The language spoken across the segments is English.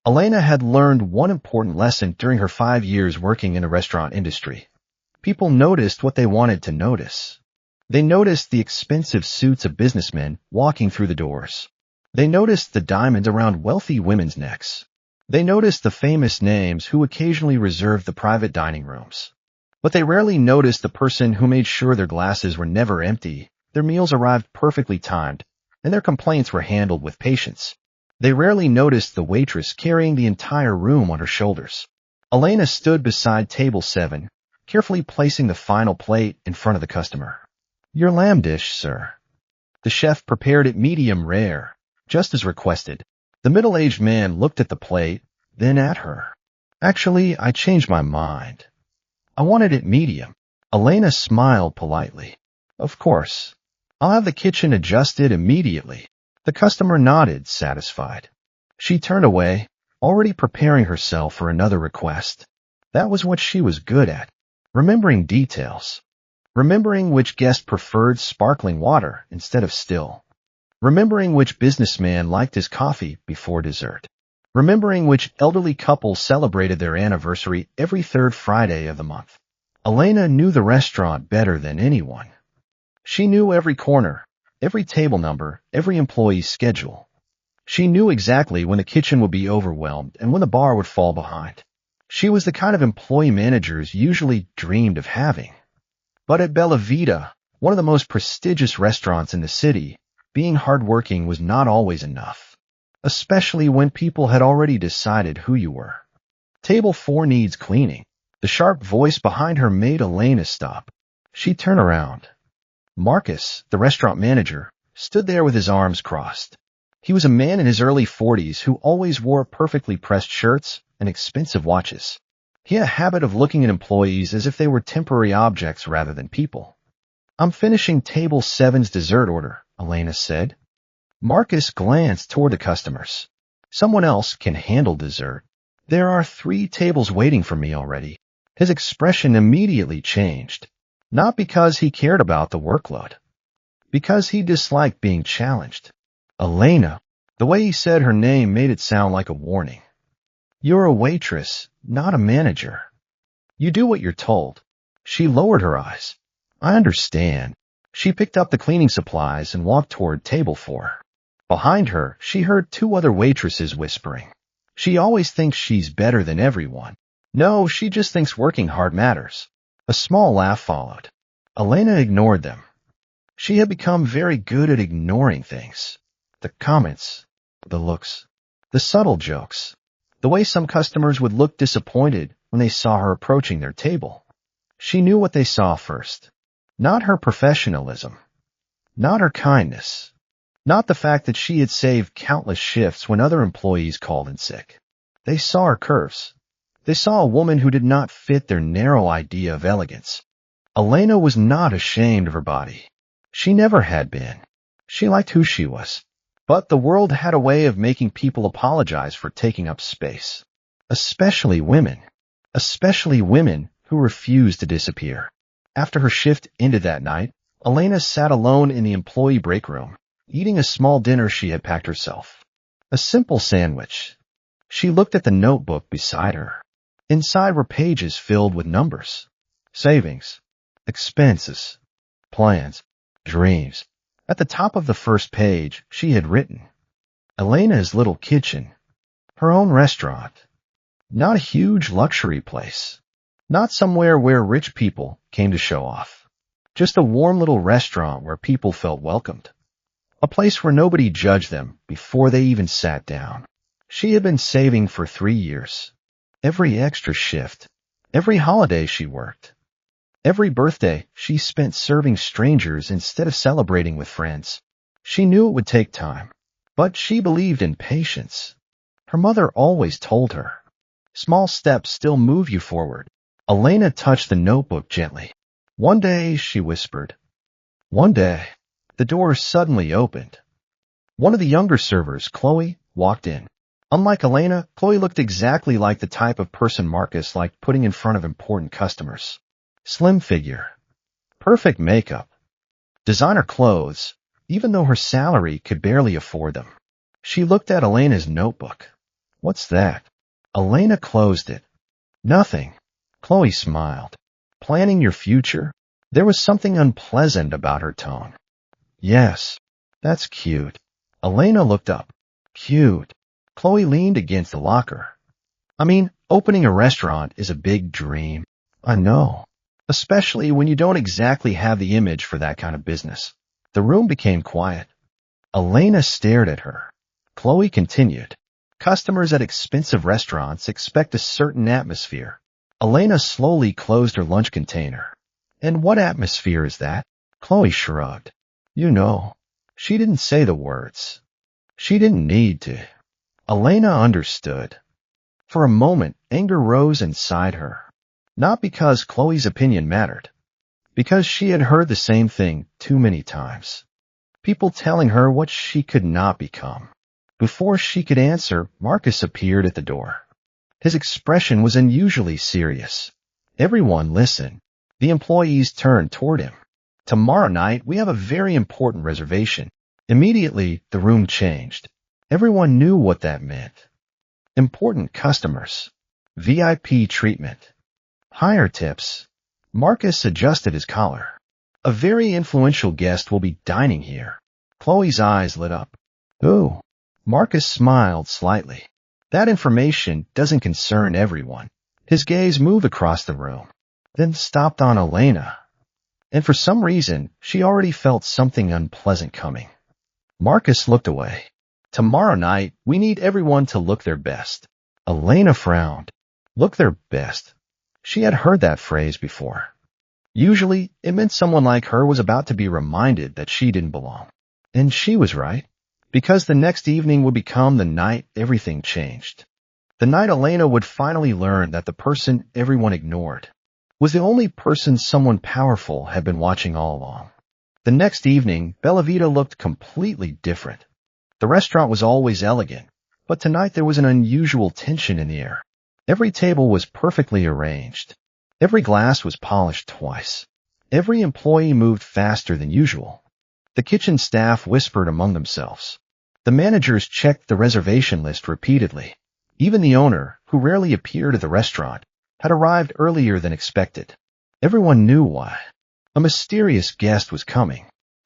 Elena had learned one important lesson during her 5 years working in the restaurant industry. People noticed what they wanted to notice. They noticed the expensive suits of businessmen walking through the doors. They noticed the diamonds around wealthy women's necks. They noticed the famous names who occasionally reserved the private dining rooms. But they rarely noticed the person who made sure their glasses were never empty, their meals arrived perfectly timed, and their complaints were handled with patience. They rarely noticed the waitress carrying the entire room on her shoulders. Elena stood beside table 7, carefully placing the final plate in front of the customer. "Your lamb dish, sir." The chef prepared it medium rare, just as requested. The middle-aged man looked at the plate, then at her. "Actually, I changed my mind. I wanted it medium." Elena smiled politely. "Of course. I'll have the kitchen adjusted immediately." The customer nodded, satisfied. She turned away, already preparing herself for another request. That was what she was good at, remembering details. Remembering which guest preferred sparkling water instead of still. Remembering which businessman liked his coffee before dessert. Remembering which elderly couple celebrated their anniversary every third Friday of the month. Elena knew the restaurant better than anyone. She knew every corner, every table number, every employee's schedule. She knew exactly when the kitchen would be overwhelmed and when the bar would fall behind. She was the kind of employee managers usually dreamed of having. But at Bella Vita, one of the most prestigious restaurants in the city, being hardworking was not always enough, especially when people had already decided who you were. "Table 4 needs cleaning." The sharp voice behind her made Elena stop. She turned around. Marcus, the restaurant manager, stood there with his arms crossed. He was a man in his early 40s who always wore perfectly pressed shirts and expensive watches. He had a habit of looking at employees as if they were temporary objects rather than people. "I'm finishing table 7's dessert order," Elena said. Marcus glanced toward the customers. "Someone else can handle dessert. There are 3 tables waiting for me already." His expression immediately changed. Not because he cared about the workload. Because he disliked being challenged. "Elena." The way he said her name made it sound like a warning. "You're a waitress, not a manager. You do what you're told." She lowered her eyes. "I understand." She picked up the cleaning supplies and walked toward table 4. Behind her, she heard 2 other waitresses whispering. "She always thinks she's better than everyone." "No, she just thinks working hard matters." A small laugh followed. Elena ignored them. She had become very good at ignoring things. The comments, the looks, the subtle jokes, the way some customers would look disappointed when they saw her approaching their table. She knew what they saw first. Not her professionalism. Not her kindness. Not the fact that she had saved countless shifts when other employees called in sick. They saw her curves. They saw a woman who did not fit their narrow idea of elegance. Elena was not ashamed of her body. She never had been. She liked who she was. But the world had a way of making people apologize for taking up space. Especially women. Especially women who refused to disappear. After her shift ended that night, Elena sat alone in the employee break room, eating a small dinner she had packed herself. A simple sandwich. She looked at the notebook beside her. Inside were pages filled with numbers, savings, expenses, plans, dreams. At the top of the first page, she had written, Elena's little kitchen, her own restaurant. Not a huge luxury place. Not somewhere where rich people came to show off. Just a warm little restaurant where people felt welcomed. A place where nobody judged them before they even sat down. She had been saving for 3 years. Every extra shift, every holiday she worked, every birthday she spent serving strangers instead of celebrating with friends. She knew it would take time, but she believed in patience. Her mother always told her, small steps still move you forward. Elena touched the notebook gently. One day, she whispered. One day, the door suddenly opened. One of the younger servers, Chloe, walked in. Unlike Elena, Chloe looked exactly like the type of person Marcus liked putting in front of important customers. Slim figure, perfect makeup, designer clothes, even though her salary could barely afford them. She looked at Elena's notebook. What's that? Elena closed it. Nothing. Chloe smiled. Planning your future? There was something unpleasant about her tone. Yes, that's cute. Elena looked up. Cute. Chloe leaned against the locker. I mean, opening a restaurant is a big dream. I know. Especially when you don't exactly have the image for that kind of business. The room became quiet. Elena stared at her. Chloe continued. Customers at expensive restaurants expect a certain atmosphere. Elena slowly closed her lunch container. And what atmosphere is that? Chloe shrugged. You know. She didn't say the words. She didn't need to. Elena understood. For a moment, anger rose inside her. Not because Chloe's opinion mattered. Because she had heard the same thing too many times. People telling her what she could not become. Before she could answer, Marcus appeared at the door. His expression was unusually serious. Everyone listened. The employees turned toward him. Tomorrow night, we have a very important reservation. Immediately, the room changed. Everyone knew what that meant. Important customers. VIP treatment. Higher tips. Marcus adjusted his collar. A very influential guest will be dining here. Chloe's eyes lit up. Who? Marcus smiled slightly. That information doesn't concern everyone. His gaze moved across the room, then stopped on Elena. And for some reason, she already felt something unpleasant coming. Marcus looked away. Tomorrow night, we need everyone to look their best. Elena frowned. Look their best. She had heard that phrase before. Usually, it meant someone like her was about to be reminded that she didn't belong. And she was right, because the next evening would become the night everything changed. The night Elena would finally learn that the person everyone ignored was the only person someone powerful had been watching all along. The next evening, Bella Vita looked completely different. The restaurant was always elegant, but tonight there was an unusual tension in the air. Every table was perfectly arranged. Every glass was polished twice. Every employee moved faster than usual. The kitchen staff whispered among themselves. The managers checked the reservation list repeatedly. Even the owner, who rarely appeared at the restaurant, had arrived earlier than expected. Everyone knew why. A mysterious guest was coming.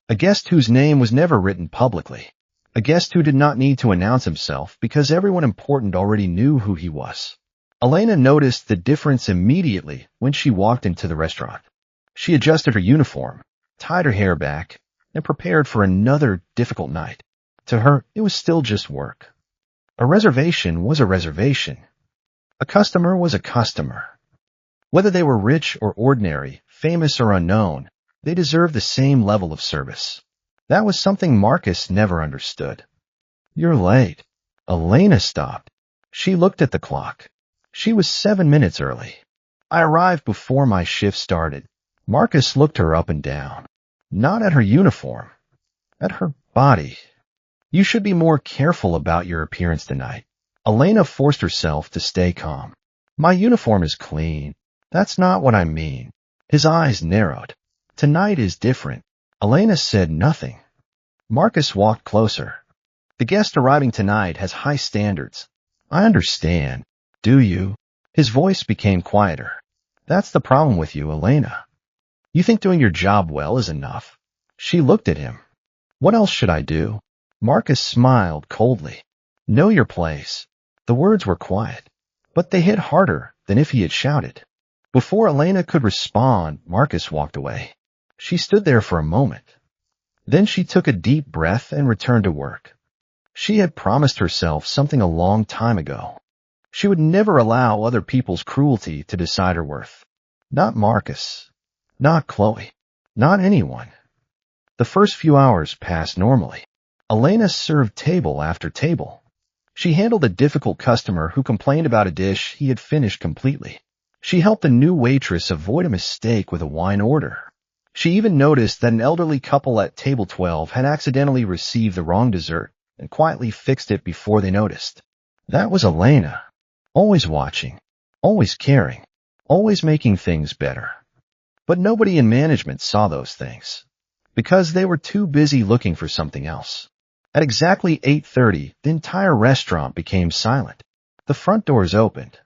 A guest whose name was never written publicly. A guest who did not need to announce himself because everyone important already knew who he was. Elena noticed the difference immediately when she walked into the restaurant. She adjusted her uniform, tied her hair back, and prepared for another difficult night. To her, it was still just work. A reservation was a reservation. A customer was a customer. Whether they were rich or ordinary, famous or unknown, they deserved the same level of service. That was something Marcus never understood. You're late. Elena stopped. She looked at the clock. She was 7 minutes early. I arrived before my shift started. Marcus looked her up and down. Not at her uniform. At her body. You should be more careful about your appearance tonight. Elena forced herself to stay calm. My uniform is clean. That's not what I mean. His eyes narrowed. Tonight is different. Elena said nothing. Marcus walked closer. The guest arriving tonight has high standards. I understand. Do you? His voice became quieter. That's the problem with you, Elena. You think doing your job well is enough. She looked at him. What else should I do? Marcus smiled coldly. Know your place. The words were quiet, but they hit harder than if he had shouted. Before Elena could respond, Marcus walked away. She stood there for a moment. Then she took a deep breath and returned to work. She had promised herself something a long time ago. She would never allow other people's cruelty to decide her worth. Not Marcus. Not Chloe. Not anyone. The first few hours passed normally. Elena served table after table. She handled a difficult customer who complained about a dish he had finished completely. She helped a new waitress avoid a mistake with a wine order. She even noticed that an elderly couple at table 12 had accidentally received the wrong dessert and quietly fixed it before they noticed. That was Elena. Always watching, always caring, always making things better. But nobody in management saw those things, because they were too busy looking for something else. At exactly 8:30, the entire restaurant became silent. The front doors opened.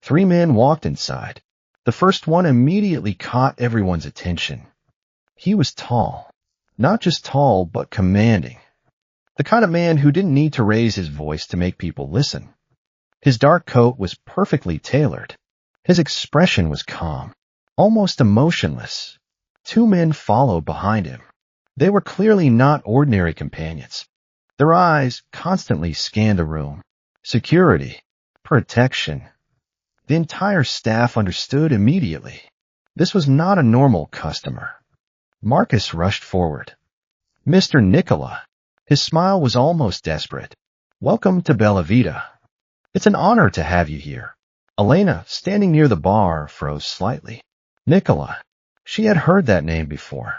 3 men walked inside. The first one immediately caught everyone's attention. He was tall. Not just tall, but commanding. The kind of man who didn't need to raise his voice to make people listen. His dark coat was perfectly tailored. His expression was calm, almost emotionless. 2 men followed behind him. They were clearly not ordinary companions. Their eyes constantly scanned the room. Security, protection. The entire staff understood immediately. This was not a normal customer. Marcus rushed forward. Mr. Nikolai. His smile was almost desperate. Welcome to Bella Vita. It's an honor to have you here. Elena, standing near the bar, froze slightly. Nikolai. She had heard that name before.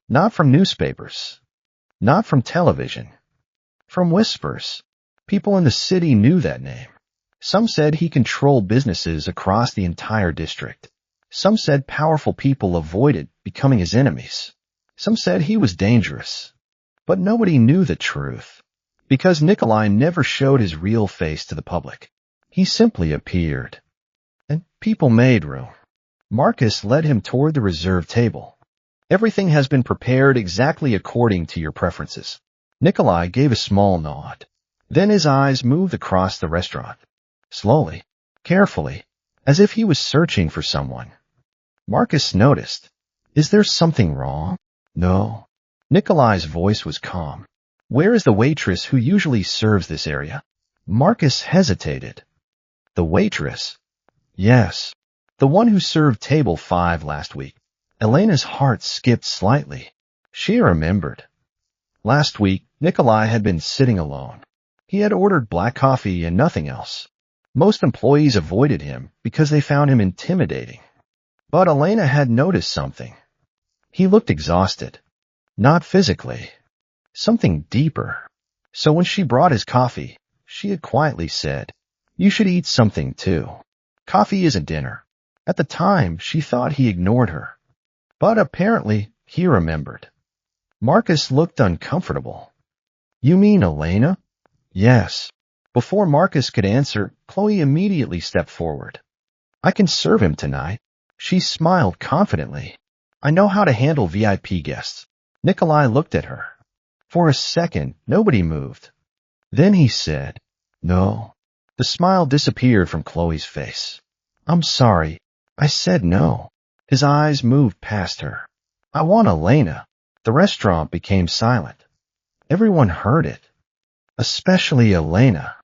Not from newspapers. Not from television. From whispers. People in the city knew that name. Some said he controlled businesses across the entire district. Some said powerful people avoided becoming his enemies. Some said he was dangerous. But nobody knew the truth, because Nikolai never showed his real face to the public. He simply appeared. And people made room. Marcus led him toward the reserved table. Everything has been prepared exactly according to your preferences. Nikolai gave a small nod. Then his eyes moved across the restaurant. Slowly, carefully, as if he was searching for someone. Marcus noticed. Is there something wrong? No. Nikolai's voice was calm. Where is the waitress who usually serves this area? Marcus hesitated. The waitress? Yes. The one who served table 5 last week. Elena's heart skipped slightly. She remembered. Last week, Nikolai had been sitting alone. He had ordered black coffee and nothing else. Most employees avoided him because they found him intimidating. But Elena had noticed something. He looked exhausted. Not physically. Something deeper. So when she brought his coffee, she had quietly said, "You should eat something too. Coffee isn't dinner." At the time, she thought he ignored her. But apparently, he remembered. Marcus looked uncomfortable. You mean Elena? Yes. Before Marcus could answer, Chloe immediately stepped forward. I can serve him tonight. She smiled confidently. I know how to handle VIP guests. Nikolai looked at her. For a second, nobody moved. Then he said, No. The smile disappeared from Chloe's face. I'm sorry. I said no. His eyes moved past her. I want Elena. The restaurant became silent. Everyone heard it. Especially Elena.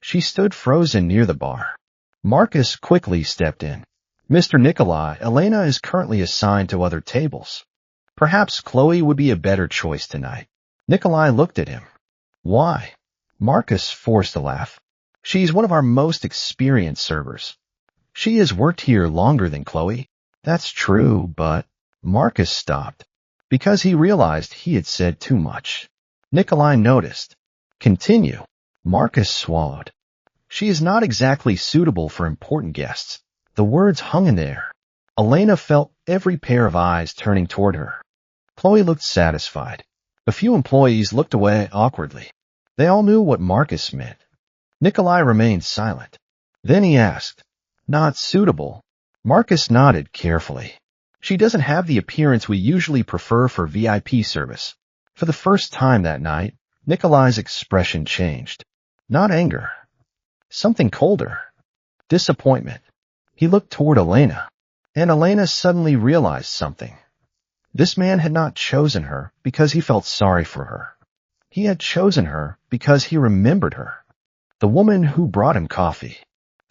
She stood frozen near the bar. Marcus quickly stepped in. Mr. Nikolai, Elena is currently assigned to other tables. Perhaps Chloe would be a better choice tonight. Nikolai looked at him. Why? Marcus forced a laugh. She's one of our most experienced servers. She has worked here longer than Chloe. That's true, but Marcus stopped because he realized he had said too much. Nikolai noticed. Continue. Marcus swallowed. She is not exactly suitable for important guests. The words hung in the air. Elena felt every pair of eyes turning toward her. Chloe looked satisfied. A few employees looked away awkwardly. They all knew what Marcus meant. Nikolai remained silent. Then he asked, Not suitable? Marcus nodded carefully. She doesn't have the appearance we usually prefer for VIP service. For the first time that night, Nikolai's expression changed. Not anger. Something colder. Disappointment. He looked toward Elena, and Elena suddenly realized something. This man had not chosen her because he felt sorry for her. He had chosen her because he remembered her. The woman who brought him coffee.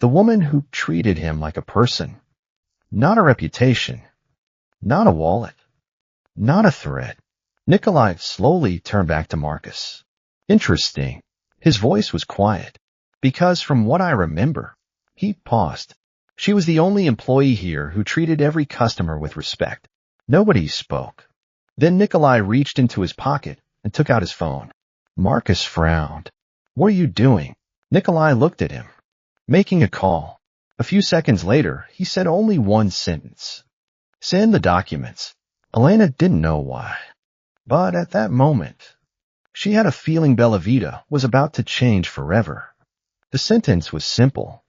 The woman who treated him like a person. Not a reputation. Not a wallet. Not a threat. Nikolai slowly turned back to Marcus. Interesting. His voice was quiet. Because from what I remember, he paused. She was the only employee here who treated every customer with respect. Nobody spoke. Then Nikolai reached into his pocket and took out his phone. Marcus frowned. What are you doing? Nikolai looked at him. Making a call. A few seconds later, he said only one sentence. Send the documents. Elena didn't know why. But at that moment, she had a feeling Bella Vita was about to change forever. The sentence was simple.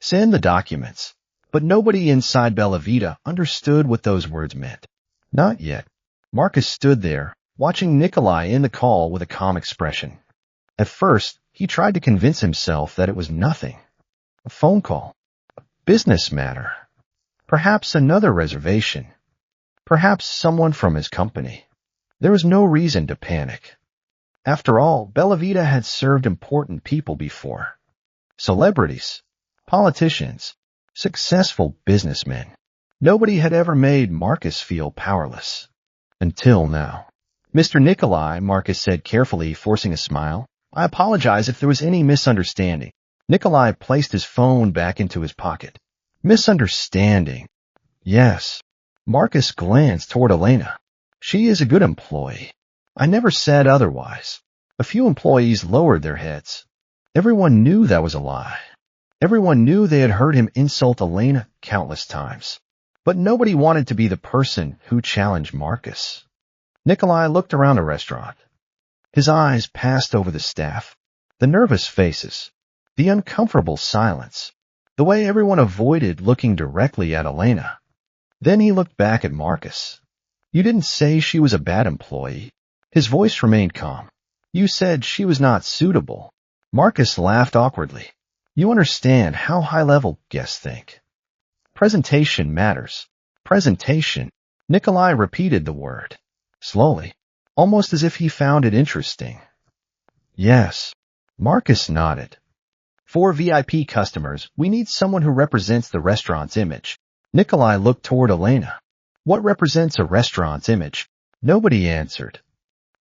Send the documents. But nobody inside Bella Vita understood what those words meant. Not yet. Marcus stood there, watching Nikolai end the call with a calm expression. At first, he tried to convince himself that it was nothing. A phone call. A business matter. Perhaps another reservation. Perhaps someone from his company. There was no reason to panic. After all, Bella Vita had served important people before. Celebrities, politicians, successful businessmen. Nobody had ever made Marcus feel powerless. Until now. Mr. Nikolai, Marcus said carefully, forcing a smile. I apologize if there was any misunderstanding. Nikolai placed his phone back into his pocket. Misunderstanding. Yes. Marcus glanced toward Elena. She is a good employee. I never said otherwise. A few employees lowered their heads. Everyone knew that was a lie. Everyone knew they had heard him insult Elena countless times. But nobody wanted to be the person who challenged Marcus. Nikolai looked around the restaurant. His eyes passed over the staff, the nervous faces, the uncomfortable silence, the way everyone avoided looking directly at Elena. Then he looked back at Marcus. You didn't say she was a bad employee. His voice remained calm. You said she was not suitable. Marcus laughed awkwardly. You understand how high-level guests think. Presentation matters. Presentation. Nikolai repeated the word. Slowly, almost as if he found it interesting. Yes. Marcus nodded. For VIP customers, we need someone who represents the restaurant's image. Nikolai looked toward Elena. What represents a restaurant's image? Nobody answered.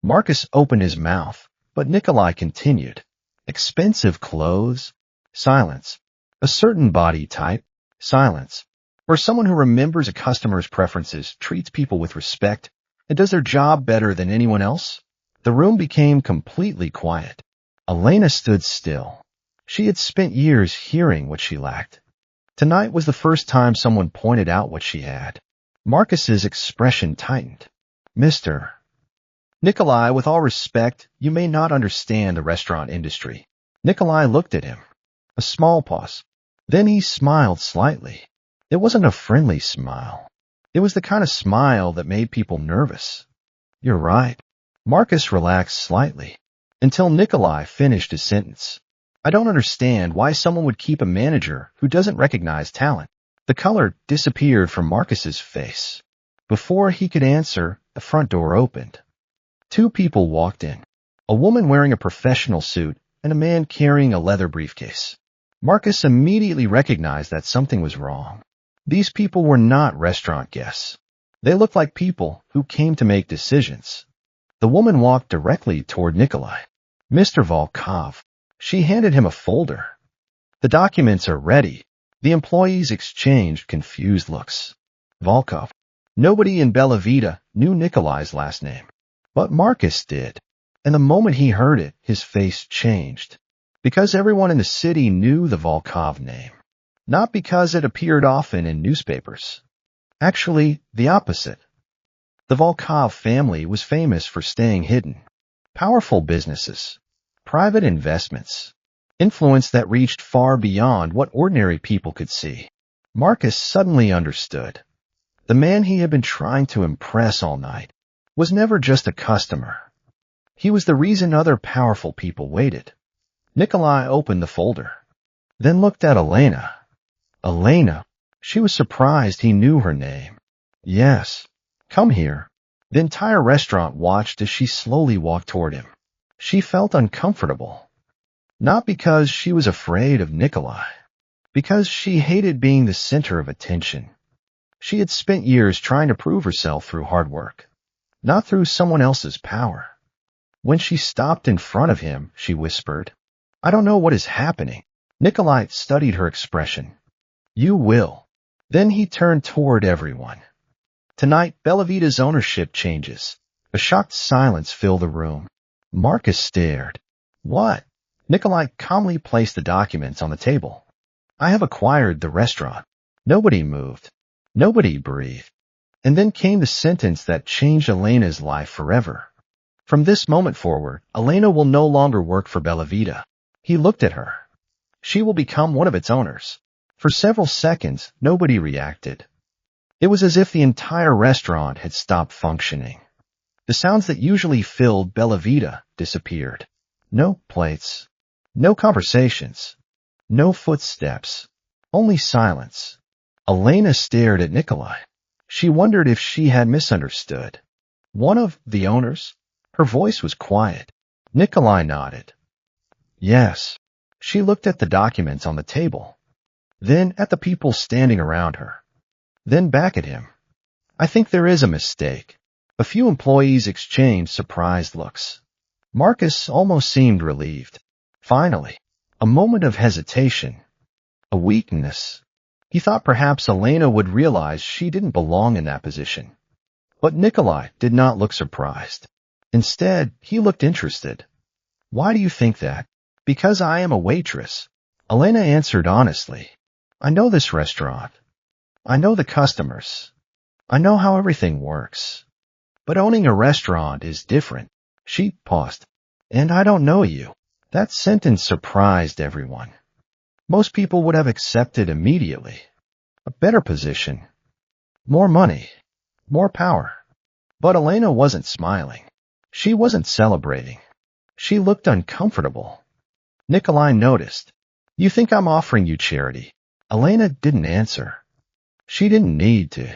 Marcus opened his mouth, but Nikolai continued. Expensive clothes? Silence. A certain body type? Silence. Or someone who remembers a customer's preferences, treats people with respect, and does their job better than anyone else? The room became completely quiet. Elena stood still. She had spent years hearing what she lacked. Tonight was the first time someone pointed out what she had. Marcus's expression tightened. Mr. Nikolai, with all respect, you may not understand the restaurant industry. Nikolai looked at him. A small pause. Then he smiled slightly. It wasn't a friendly smile. It was the kind of smile that made people nervous. You're right. Marcus relaxed slightly, until Nikolai finished his sentence. I don't understand why someone would keep a manager who doesn't recognize talent. The color disappeared from Marcus's face. Before he could answer, the front door opened. Two people walked in. A woman wearing a professional suit and a man carrying a leather briefcase. Marcus immediately recognized that something was wrong. These people were not restaurant guests. They looked like people who came to make decisions. The woman walked directly toward Nikolai. Mr. Volkov. She handed him a folder. The documents are ready. The employees exchanged confused looks. Volkov. Nobody in Bella Vita knew Nikolai's last name. But Marcus did. And the moment he heard it, his face changed. Because everyone in the city knew the Volkov name. Not because it appeared often in newspapers. Actually, the opposite. The Volkov family was famous for staying hidden. Powerful businesses, private investments, influence that reached far beyond what ordinary people could see. Marcus suddenly understood. The man he had been trying to impress all night was never just a customer. He was the reason other powerful people waited. Nikolai opened the folder, then looked at Elena. Elena. She was surprised he knew her name. Yes. Come here. The entire restaurant watched as she slowly walked toward him. She felt uncomfortable. Not because she was afraid of Nikolai. Because she hated being the center of attention. She had spent years trying to prove herself through hard work, not through someone else's power. When she stopped in front of him, she whispered, I don't know what is happening. Nikolai studied her expression. You will. Then he turned toward everyone. Tonight, Bella Vita's ownership changes. A shocked silence filled the room. Marcus stared. What? Nikolai calmly placed the documents on the table. I have acquired the restaurant. Nobody moved. Nobody breathed. And then came the sentence that changed Elena's life forever. From this moment forward, Elena will no longer work for Bella Vita. He looked at her. She will become one of its owners. For several seconds, nobody reacted. It was as if the entire restaurant had stopped functioning. The sounds that usually filled Bella Vita disappeared. No plates. No conversations. No footsteps. Only silence. Elena stared at Nikolai. She wondered if she had misunderstood. One of the owners? Her voice was quiet. Nikolai nodded. Yes. She looked at the documents on the table, then at the people standing around her, then back at him. I think there is a mistake. A few employees exchanged surprised looks. Marcus almost seemed relieved. Finally, a moment of hesitation. A weakness. He thought perhaps Elena would realize she didn't belong in that position. But Nikolai did not look surprised. Instead, he looked interested. Why do you think that? Because I am a waitress. Elena answered honestly. I know this restaurant. I know the customers. I know how everything works. But owning a restaurant is different. She paused. And I don't know you. That sentence surprised everyone. Most people would have accepted immediately. A better position. More money. More power. But Elena wasn't smiling. She wasn't celebrating. She looked uncomfortable. Nikolai noticed. You think I'm offering you charity? Elena didn't answer. She didn't need to.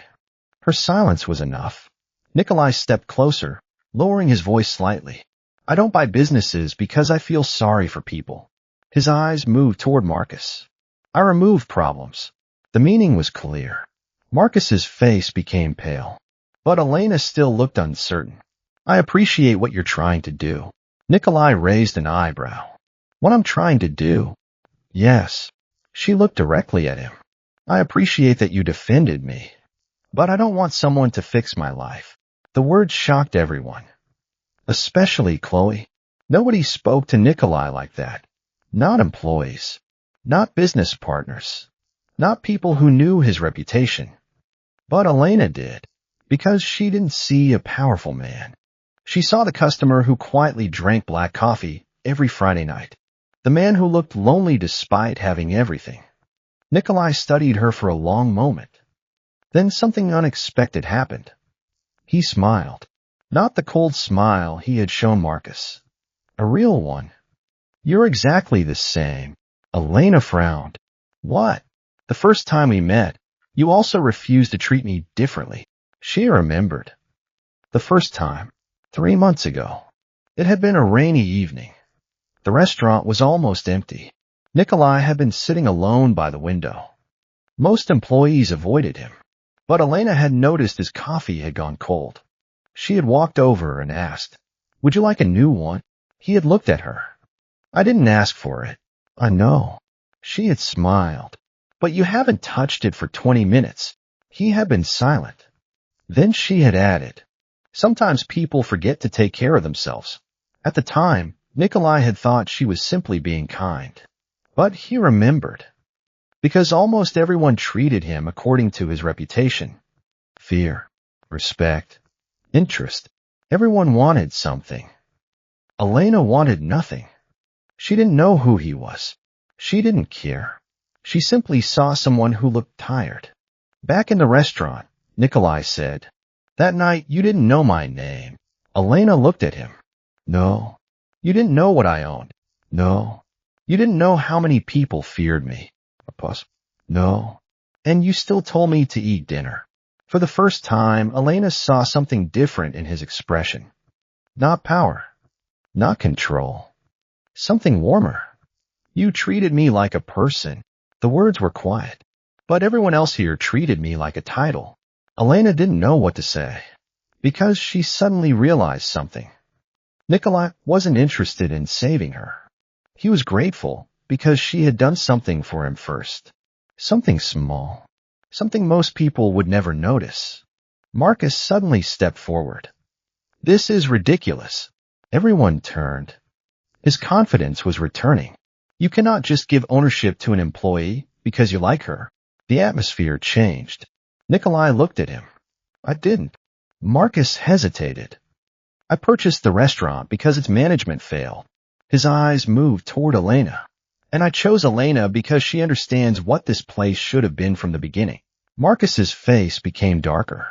Her silence was enough. Nikolai stepped closer, lowering his voice slightly. I don't buy businesses because I feel sorry for people. His eyes moved toward Marcus. I remove problems. The meaning was clear. Marcus's face became pale. But Elena still looked uncertain. I appreciate what you're trying to do. Nikolai raised an eyebrow. What I'm trying to do? Yes. She looked directly at him. I appreciate that you defended me. But I don't want someone to fix my life. The words shocked everyone. Especially Chloe. Nobody spoke to Nikolai like that. Not employees. Not business partners. Not people who knew his reputation. But Elena did. Because she didn't see a powerful man. She saw the customer who quietly drank black coffee every Friday night. The man who looked lonely despite having everything. Nikolai studied her for a long moment. Then something unexpected happened. He smiled. Not the cold smile he had shown Marcus. A real one. You're exactly the same. Elena frowned. What? The first time we met, you also refused to treat me differently. She remembered. The first time, 3 months ago. It had been a rainy evening. The restaurant was almost empty. Nikolai had been sitting alone by the window. Most employees avoided him. But Elena had noticed his coffee had gone cold. She had walked over and asked, Would you like a new one? He had looked at her. I didn't ask for it. I know. She had smiled. But you haven't touched it for 20 minutes. He had been silent. Then she had added, Sometimes people forget to take care of themselves. At the time, Nikolai had thought she was simply being kind. But he remembered. Because almost everyone treated him according to his reputation. Fear, respect, interest. Everyone wanted something. Elena wanted nothing. She didn't know who he was. She didn't care. She simply saw someone who looked tired. Back in the restaurant, Nikolai said, That night you didn't know my name. Elena looked at him. No. You didn't know what I owned. No. You didn't know how many people feared me. A pause. No. And you still told me to eat dinner. For the first time, Elena saw something different in his expression. Not power. Not control. Something warmer. You treated me like a person. The words were quiet. But everyone else here treated me like a title. Elena didn't know what to say. Because she suddenly realized something. Nikolai wasn't interested in saving her. He was grateful because she had done something for him first. Something small. Something most people would never notice. Marcus suddenly stepped forward. This is ridiculous. Everyone turned. His confidence was returning. You cannot just give ownership to an employee because you like her. The atmosphere changed. Nikolai looked at him. I didn't. Marcus hesitated. I purchased the restaurant because its management failed. His eyes moved toward Elena. And I chose Elena because she understands what this place should have been from the beginning. Marcus's face became darker.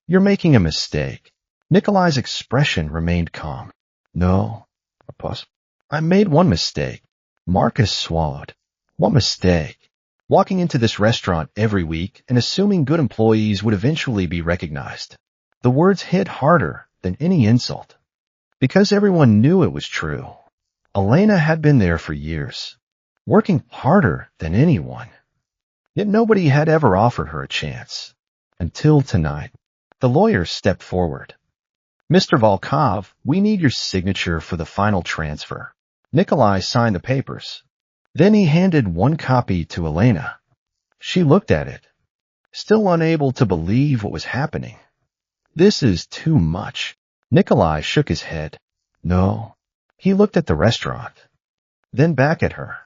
You're making a mistake. Nikolai's expression remained calm. No. A pause. I made one mistake. Marcus swallowed. What mistake? Walking into this restaurant every week and assuming good employees would eventually be recognized. The words hit harder than any insult. Because everyone knew it was true. Elena had been there for years, working harder than anyone. Yet nobody had ever offered her a chance. Until tonight. The lawyer stepped forward. Mr. Volkov, we need your signature for the final transfer. Nikolai signed the papers. Then he handed one copy to Elena. She looked at it, still unable to believe what was happening. This is too much. Nikolai shook his head. No. He looked at the restaurant, then back at her.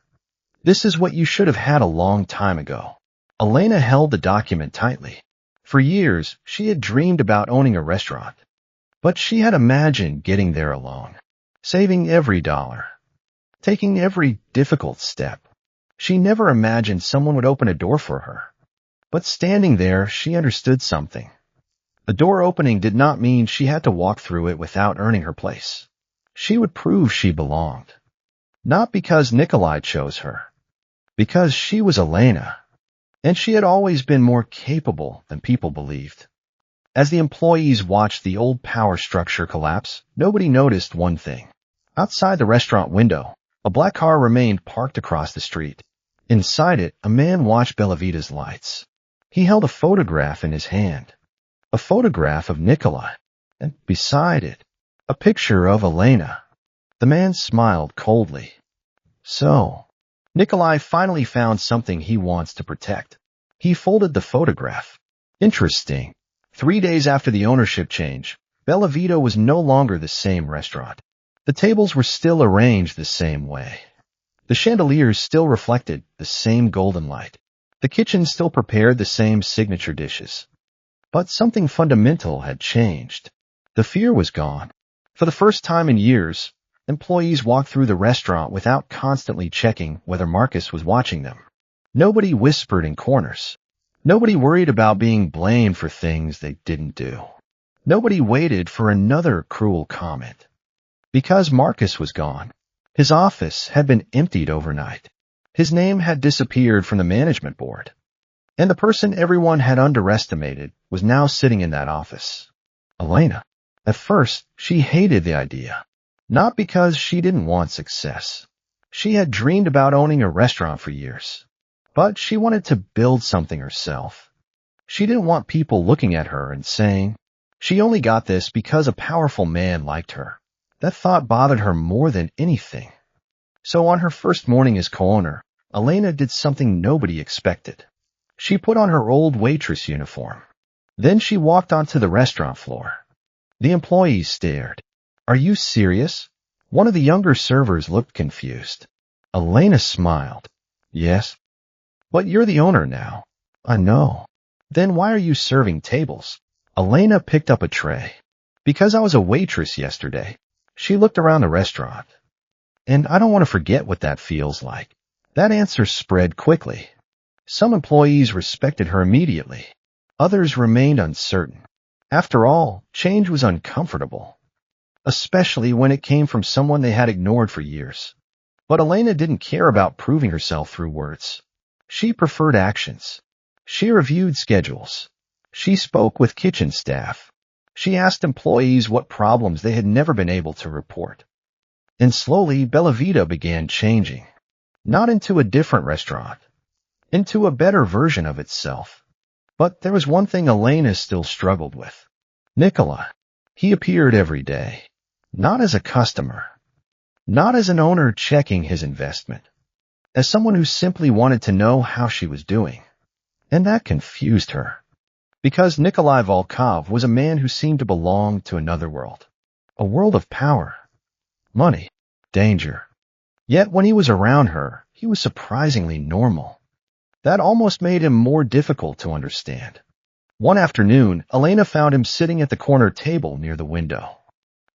This is what you should have had a long time ago. Elena held the document tightly. For years, she had dreamed about owning a restaurant. But she had imagined getting there alone, saving every dollar, taking every difficult step. She never imagined someone would open a door for her. But standing there, she understood something. The door opening did not mean she had to walk through it without earning her place. She would prove she belonged. Not because Nikolai chose her, because she was Elena, and she had always been more capable than people believed. As the employees watched the old power structure collapse, nobody noticed one thing. Outside the restaurant window, a black car remained parked across the street. Inside it, a man watched Bellavita's lights. He held a photograph in his hand. A photograph of Nikolai, and beside it, a picture of Elena. The man smiled coldly. So, Nikolai finally found something he wants to protect. He folded the photograph. Interesting. 3 days after the ownership change, Bellavita was no longer the same restaurant. The tables were still arranged the same way. The chandeliers still reflected the same golden light. The kitchen still prepared the same signature dishes. But something fundamental had changed. The fear was gone. For the first time in years, employees walked through the restaurant without constantly checking whether Marcus was watching them. Nobody whispered in corners. Nobody worried about being blamed for things they didn't do. Nobody waited for another cruel comment. Because Marcus was gone, his office had been emptied overnight. His name had disappeared from the management board. And the person everyone had underestimated was now sitting in that office. Elena. At first, she hated the idea. Not because she didn't want success. She had dreamed about owning a restaurant for years. But she wanted to build something herself. She didn't want people looking at her and saying, she only got this because a powerful man liked her. That thought bothered her more than anything. So on her first morning as co-owner, Elena did something nobody expected. She put on her old waitress uniform. Then she walked onto the restaurant floor. The employees stared. Are you serious? One of the younger servers looked confused. Elena smiled. Yes. But you're the owner now. I know. Then why are you serving tables? Elena picked up a tray. Because I was a waitress yesterday. She looked around the restaurant. And I don't want to forget what that feels like. That answer spread quickly. Some employees respected her immediately. Others remained uncertain. After all, change was uncomfortable, especially when it came from someone they had ignored for years. But Elena didn't care about proving herself through words. She preferred actions. She reviewed schedules. She spoke with kitchen staff. She asked employees what problems they had never been able to report. And slowly, Bellavita began changing. Not into a different restaurant, into a better version of itself. But there was one thing Elena still struggled with. Nikolai. He appeared every day. Not as a customer. Not as an owner checking his investment. As someone who simply wanted to know how she was doing. And that confused her. Because Nikolai Volkov was a man who seemed to belong to another world. A world of power, money, danger. Yet when he was around her, he was surprisingly normal. That almost made him more difficult to understand. One afternoon, Elena found him sitting at the corner table near the window.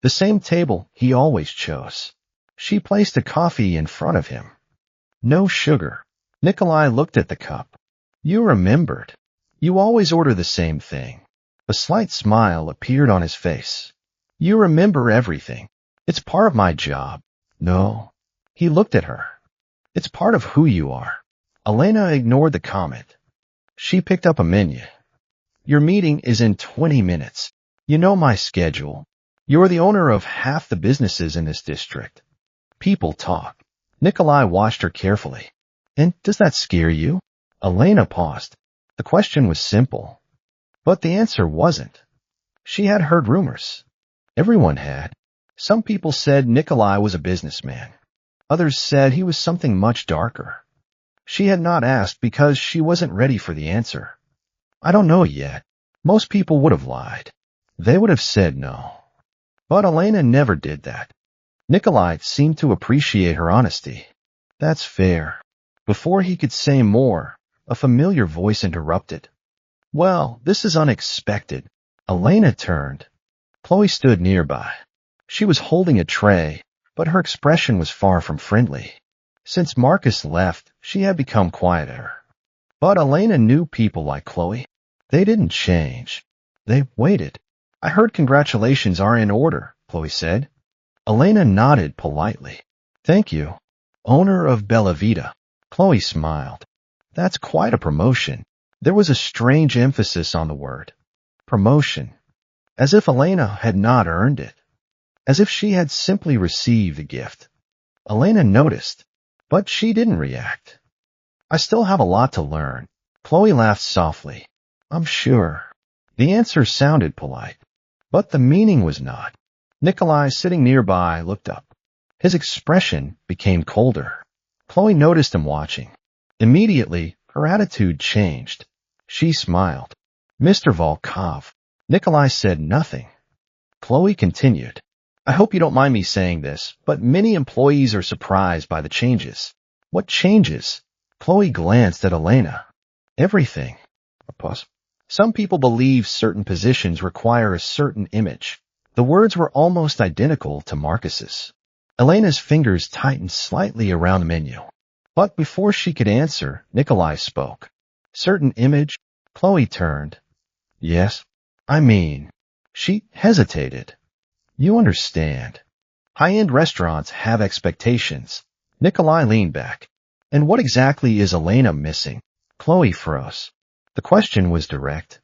The same table he always chose. She placed a coffee in front of him. No sugar. Nikolai looked at the cup. You remembered. You always order the same thing. A slight smile appeared on his face. You remember everything. It's part of my job. No. He looked at her. It's part of who you are. Elena ignored the comment. She picked up a menu. Your meeting is in 20 minutes. You know my schedule. You're the owner of half the businesses in this district. People talk. Nikolai watched her carefully. And does that scare you? Elena paused. The question was simple. But the answer wasn't. She had heard rumors. Everyone had. Some people said Nikolai was a businessman. Others said he was something much darker. She had not asked because she wasn't ready for the answer. I don't know yet. Most people would have lied. They would have said no. But Elena never did that. Nikolai seemed to appreciate her honesty. That's fair. Before he could say more, a familiar voice interrupted. Well, this is unexpected. Elena turned. Chloe stood nearby. She was holding a tray, but her expression was far from friendly. Since Marcus left, she had become quieter. But Elena knew people like Chloe. They didn't change. They waited. I heard congratulations are in order, Chloe said. Elena nodded politely. Thank you. Owner of Bella Vita. Chloe smiled. That's quite a promotion. There was a strange emphasis on the word. Promotion. As if Elena had not earned it. As if she had simply received the gift. Elena noticed, but she didn't react. I still have a lot to learn. Chloe laughed softly. I'm sure. The answer sounded polite, but the meaning was not. Nikolai, sitting nearby, looked up. His expression became colder. Chloe noticed him watching. Immediately, her attitude changed. She smiled. Mr. Volkov. Nikolai said nothing. Chloe continued. I hope you don't mind me saying this, but many employees are surprised by the changes. What changes? Chloe glanced at Elena. Everything. A pause. Some people believe certain positions require a certain image. The words were almost identical to Marcus's. Elena's fingers tightened slightly around the menu. But before she could answer, Nikolai spoke. Certain image? Chloe turned. Yes. I mean, she hesitated. You understand. High-end restaurants have expectations. Nikolai leaned back. And what exactly is Elena missing? Chloe froze. The question was direct.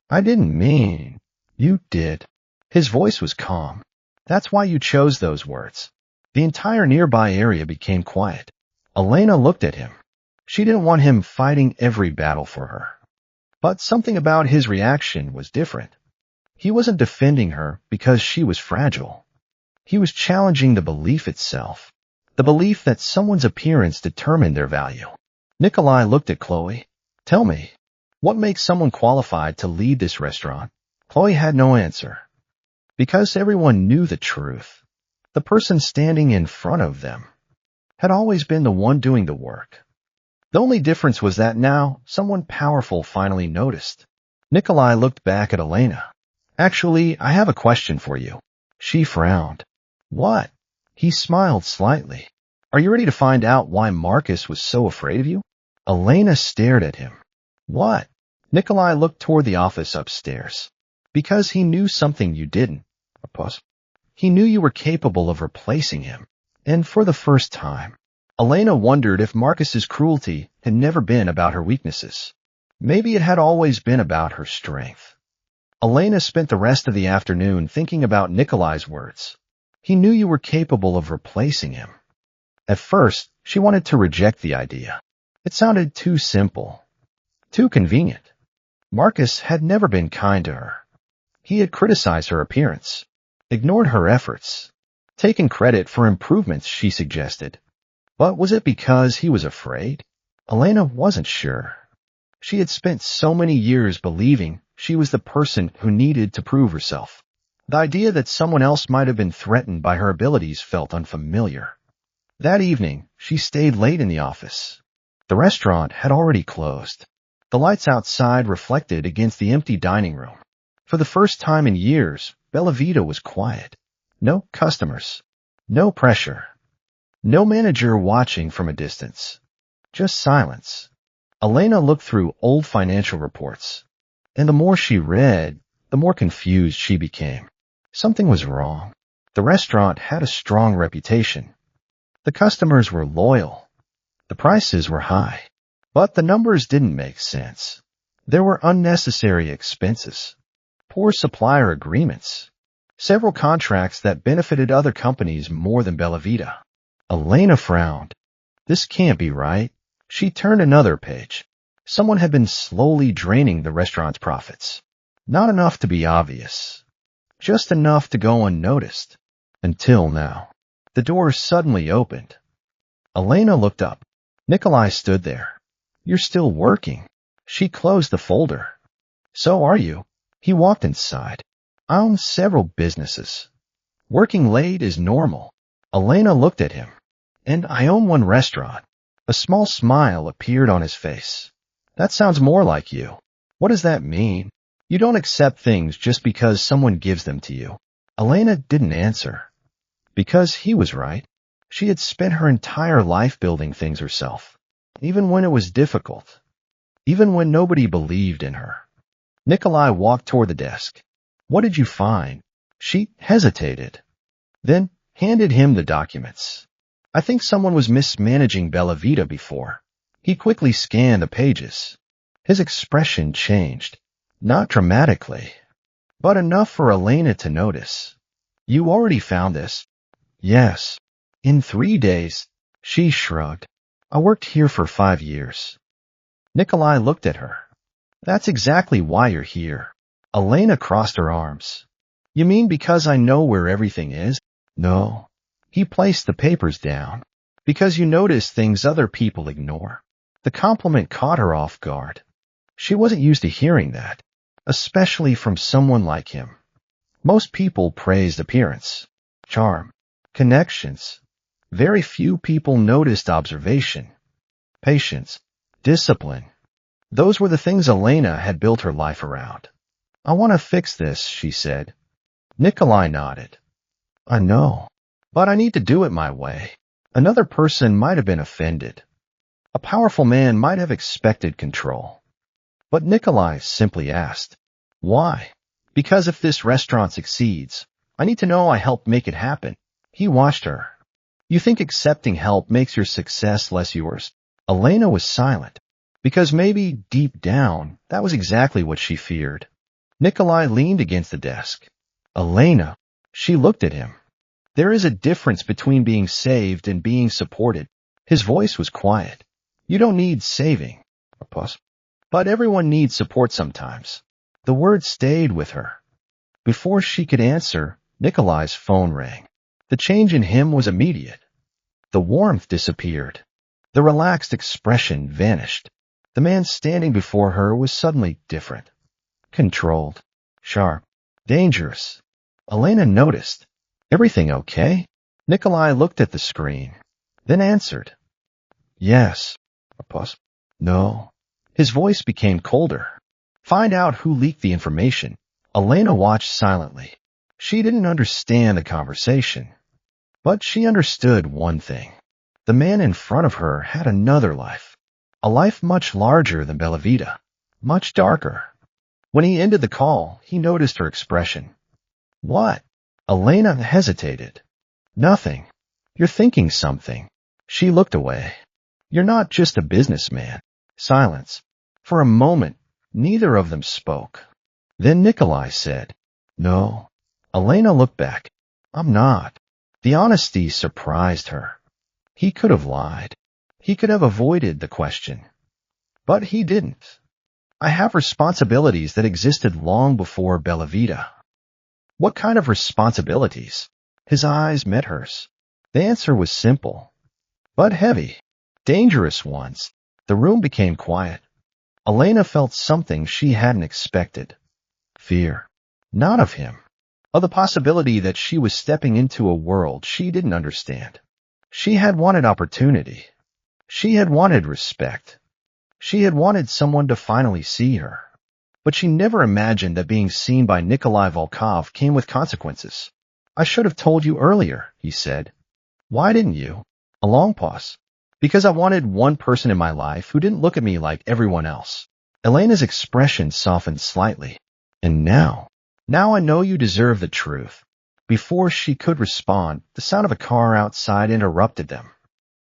I didn't mean. You did. His voice was calm. That's why you chose those words. The entire nearby area became quiet. Elena looked at him. She didn't want him fighting every battle for her. But something about his reaction was different. He wasn't defending her because she was fragile. He was challenging the belief itself. The belief that someone's appearance determined their value. Nikolai looked at Chloe. Tell me, what makes someone qualified to lead this restaurant? Chloe had no answer. Because everyone knew the truth. The person standing in front of them had always been the one doing the work. The only difference was that now someone powerful finally noticed. Nikolai looked back at Elena. Actually, I have a question for you. She frowned. What? He smiled slightly. Are you ready to find out why Marcus was so afraid of you? Elena stared at him. What? Nikolai looked toward the office upstairs. Because he knew something you didn't. A pause. He knew you were capable of replacing him. And for the first time, Elena wondered if Marcus's cruelty had never been about her weaknesses. Maybe it had always been about her strength. Elena spent the rest of the afternoon thinking about Nikolai's words. He knew you were capable of replacing him. At first, she wanted to reject the idea. It sounded too simple, too convenient. Marcus had never been kind to her. He had criticized her appearance, ignored her efforts, taken credit for improvements she suggested. But was it because he was afraid? Elena wasn't sure. She had spent so many years believing she was the person who needed to prove herself. The idea that someone else might have been threatened by her abilities felt unfamiliar. That evening, she stayed late in the office. The restaurant had already closed. The lights outside reflected against the empty dining room. For the first time in years, Bella Vita was quiet. No customers. No pressure. No manager watching from a distance. Just silence. Elena looked through old financial reports, and the more she read, the more confused she became. Something was wrong. The restaurant had a strong reputation. The customers were loyal. The prices were high. But the numbers didn't make sense. There were unnecessary expenses, poor supplier agreements, several contracts that benefited other companies more than Bellavita. Elena frowned. This can't be right. She turned another page. Someone had been slowly draining the restaurant's profits. Not enough to be obvious. Just enough to go unnoticed. Until now. The door suddenly opened. Elena looked up. Nikolai stood there. You're still working. She closed the folder. So are you. He walked inside. I own several businesses. Working late is normal. Elena looked at him. And I own one restaurant. A small smile appeared on his face. That sounds more like you. What does that mean? You don't accept things just because someone gives them to you. Elena didn't answer. Because he was right. She had spent her entire life building things herself. Even when it was difficult. Even when nobody believed in her. Nikolai walked toward the desk. What did you find? She hesitated. Then handed him the documents. I think someone was mismanaging Bellavita before. He quickly scanned the pages. His expression changed. Not dramatically, but enough for Elena to notice. You already found this? Yes. In 3 days. She shrugged. I worked here for 5 years. Nikolai looked at her. That's exactly why you're here. Elena crossed her arms. You mean because I know where everything is? No. He placed the papers down. Because you notice things other people ignore. The compliment caught her off guard. She wasn't used to hearing that, especially from someone like him. Most people praised appearance, charm, connections. Very few people noticed observation, patience, discipline. Those were the things Elena had built her life around. I want to fix this, she said. Nikolai nodded. I know, but I need to do it my way. Another person might have been offended. A powerful man might have expected control. But Nikolai simply asked, why? Because if this restaurant succeeds, I need to know I helped make it happen. He watched her. You think accepting help makes your success less yours? Elena was silent, because maybe deep down, that was exactly what she feared. Nikolai leaned against the desk. Elena, she looked at him. There is a difference between being saved and being supported. His voice was quiet. You don't need saving. But everyone needs support sometimes. The word stayed with her. Before she could answer, Nikolai's phone rang. The change in him was immediate. The warmth disappeared. The relaxed expression vanished. The man standing before her was suddenly different. Controlled. Sharp. Dangerous. Elena noticed. Everything okay? Nikolai looked at the screen, then answered. Yes. A pause. No. His voice became colder. Find out who leaked the information. Elena watched silently. She didn't understand the conversation. But she understood one thing. The man in front of her had another life. A life much larger than Bellavita. Much darker. When he ended the call, he noticed her expression. What? Elena hesitated. Nothing. You're thinking something. She looked away. You're not just a businessman. Silence. For a moment, neither of them spoke. Then Nikolai said, No. Elena looked back. I'm not. The honesty surprised her. He could have lied. He could have avoided the question. But he didn't. I have responsibilities that existed long before Bellavita. What kind of responsibilities? His eyes met hers. The answer was simple, but heavy. Dangerous ones. The room became quiet. Elena felt something she hadn't expected. Fear. Not of him. Of the possibility that she was stepping into a world she didn't understand. She had wanted opportunity. She had wanted respect. She had wanted someone to finally see her. But she never imagined that being seen by Nikolai Volkov came with consequences. I should have told you earlier, he said. Why didn't you? A long pause. Because I wanted one person in my life who didn't look at me like everyone else. Elena's expression softened slightly. And now I know you deserve the truth. Before she could respond, the sound of a car outside interrupted them.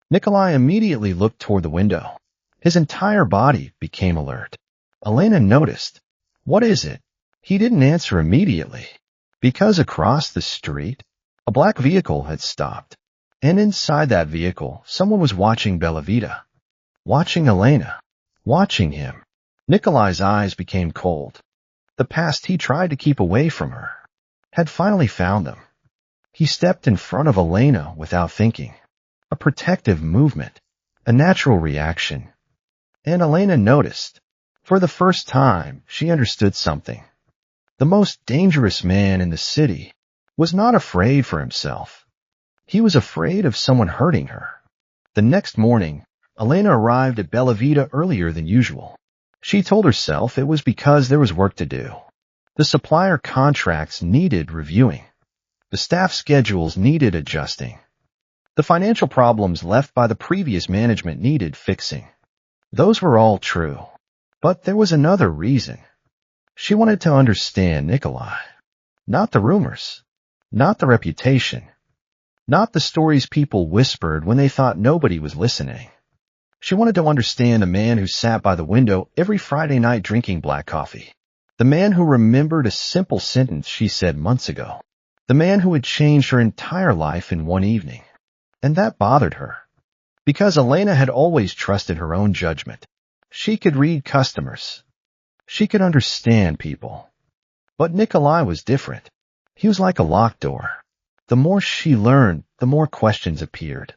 Nikolai immediately looked toward the window. His entire body became alert. Elena noticed. What is it? He didn't answer immediately. Because across the street, a black vehicle had stopped. And inside that vehicle, someone was watching Bellavita. Watching Elena. Watching him. Nikolai's eyes became cold. The past he tried to keep away from her had finally found them. He stepped in front of Elena without thinking. A protective movement. A natural reaction. And Elena noticed. For the first time, she understood something. The most dangerous man in the city was not afraid for himself. He was afraid of someone hurting her. The next morning, Elena arrived at Bellavita earlier than usual. She told herself it was because there was work to do. The supplier contracts needed reviewing. The staff schedules needed adjusting. The financial problems left by the previous management needed fixing. Those were all true. But there was another reason. She wanted to understand Nikolai. Not the rumors. Not the reputation. Not the stories people whispered when they thought nobody was listening. She wanted to understand the man who sat by the window every Friday night drinking black coffee. The man who remembered a simple sentence she said months ago. The man who had changed her entire life in one evening. And that bothered her. Because Elena had always trusted her own judgment. She could read customers. She could understand people. But Nikolai was different. He was like a locked door. The more she learned, the more questions appeared.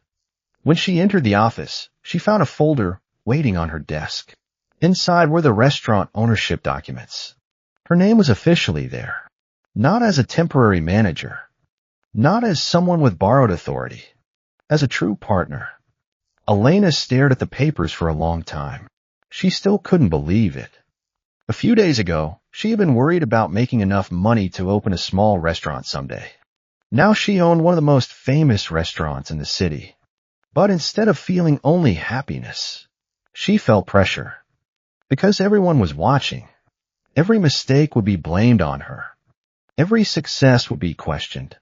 When she entered the office, she found a folder waiting on her desk. Inside were the restaurant ownership documents. Her name was officially there. Not as a temporary manager. Not as someone with borrowed authority. As a true partner. Elena stared at the papers for a long time. She still couldn't believe it. A few days ago, she had been worried about making enough money to open a small restaurant someday. Now she owned one of the most famous restaurants in the city. But instead of feeling only happiness, she felt pressure. Because everyone was watching. Every mistake would be blamed on her. Every success would be questioned.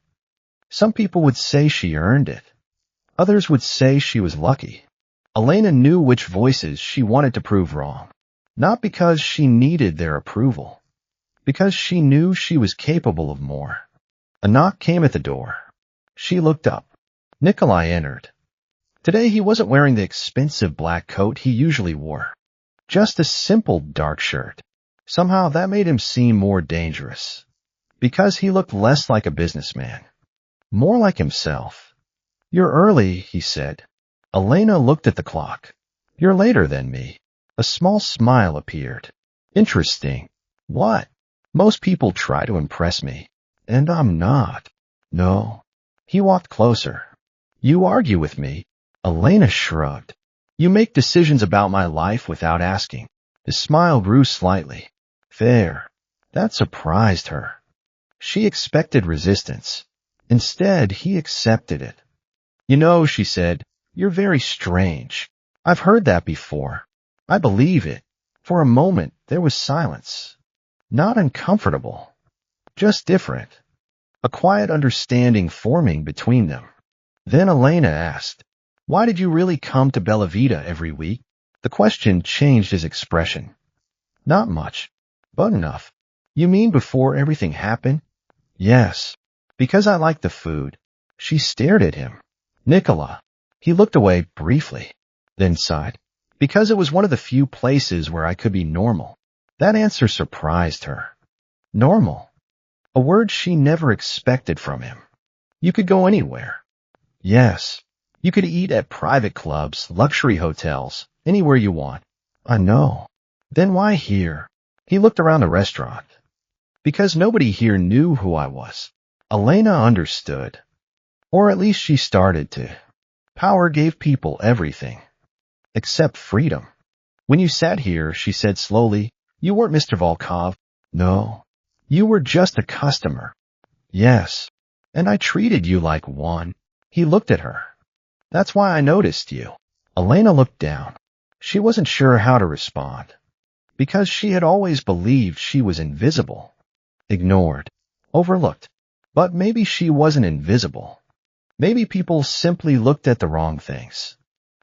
Some people would say she earned it. Others would say she was lucky. Elena knew which voices she wanted to prove wrong. Not because she needed their approval. Because she knew she was capable of more. A knock came at the door. She looked up. Nikolai entered. Today he wasn't wearing the expensive black coat he usually wore. Just a simple dark shirt. Somehow that made him seem more dangerous. Because he looked less like a businessman. More like himself. "You're early," he said. Elena looked at the clock. "You're later than me." A small smile appeared. "Interesting." "What?" "Most people try to impress me. And I'm not." "No." He walked closer. "You argue with me." Elena shrugged. "You make decisions about my life without asking." His smile grew slightly. "Fair." That surprised her. She expected resistance. Instead, he accepted it. "You know," she said, "you're very strange. I've heard that before. I believe it." For a moment, there was silence. Not uncomfortable. Just different. A quiet understanding forming between them. Then Elena asked, "Why did you really come to Bellavita every week?" The question changed his expression. "Not much, but enough." "You mean before everything happened?" "Yes. Because I liked the food." She stared at him. "Nicola." He looked away briefly, then sighed. "Because it was one of the few places where I could be normal." That answer surprised her. Normal. A word she never expected from him. You could go anywhere. Yes. You could eat at private clubs, luxury hotels, anywhere you want. I know. Then why here? He looked around the restaurant. Because nobody here knew who I was. Elena understood. Or at least she started to. Power gave people everything. Except freedom. "When you sat here," she said slowly, "you weren't Mr. Volkov." "No. You were just a customer." "Yes. And I treated you like one." He looked at her. That's why I noticed you. Elena looked down. She wasn't sure how to respond, because she had always believed she was invisible, ignored, overlooked. But maybe she wasn't invisible. Maybe people simply looked at the wrong things.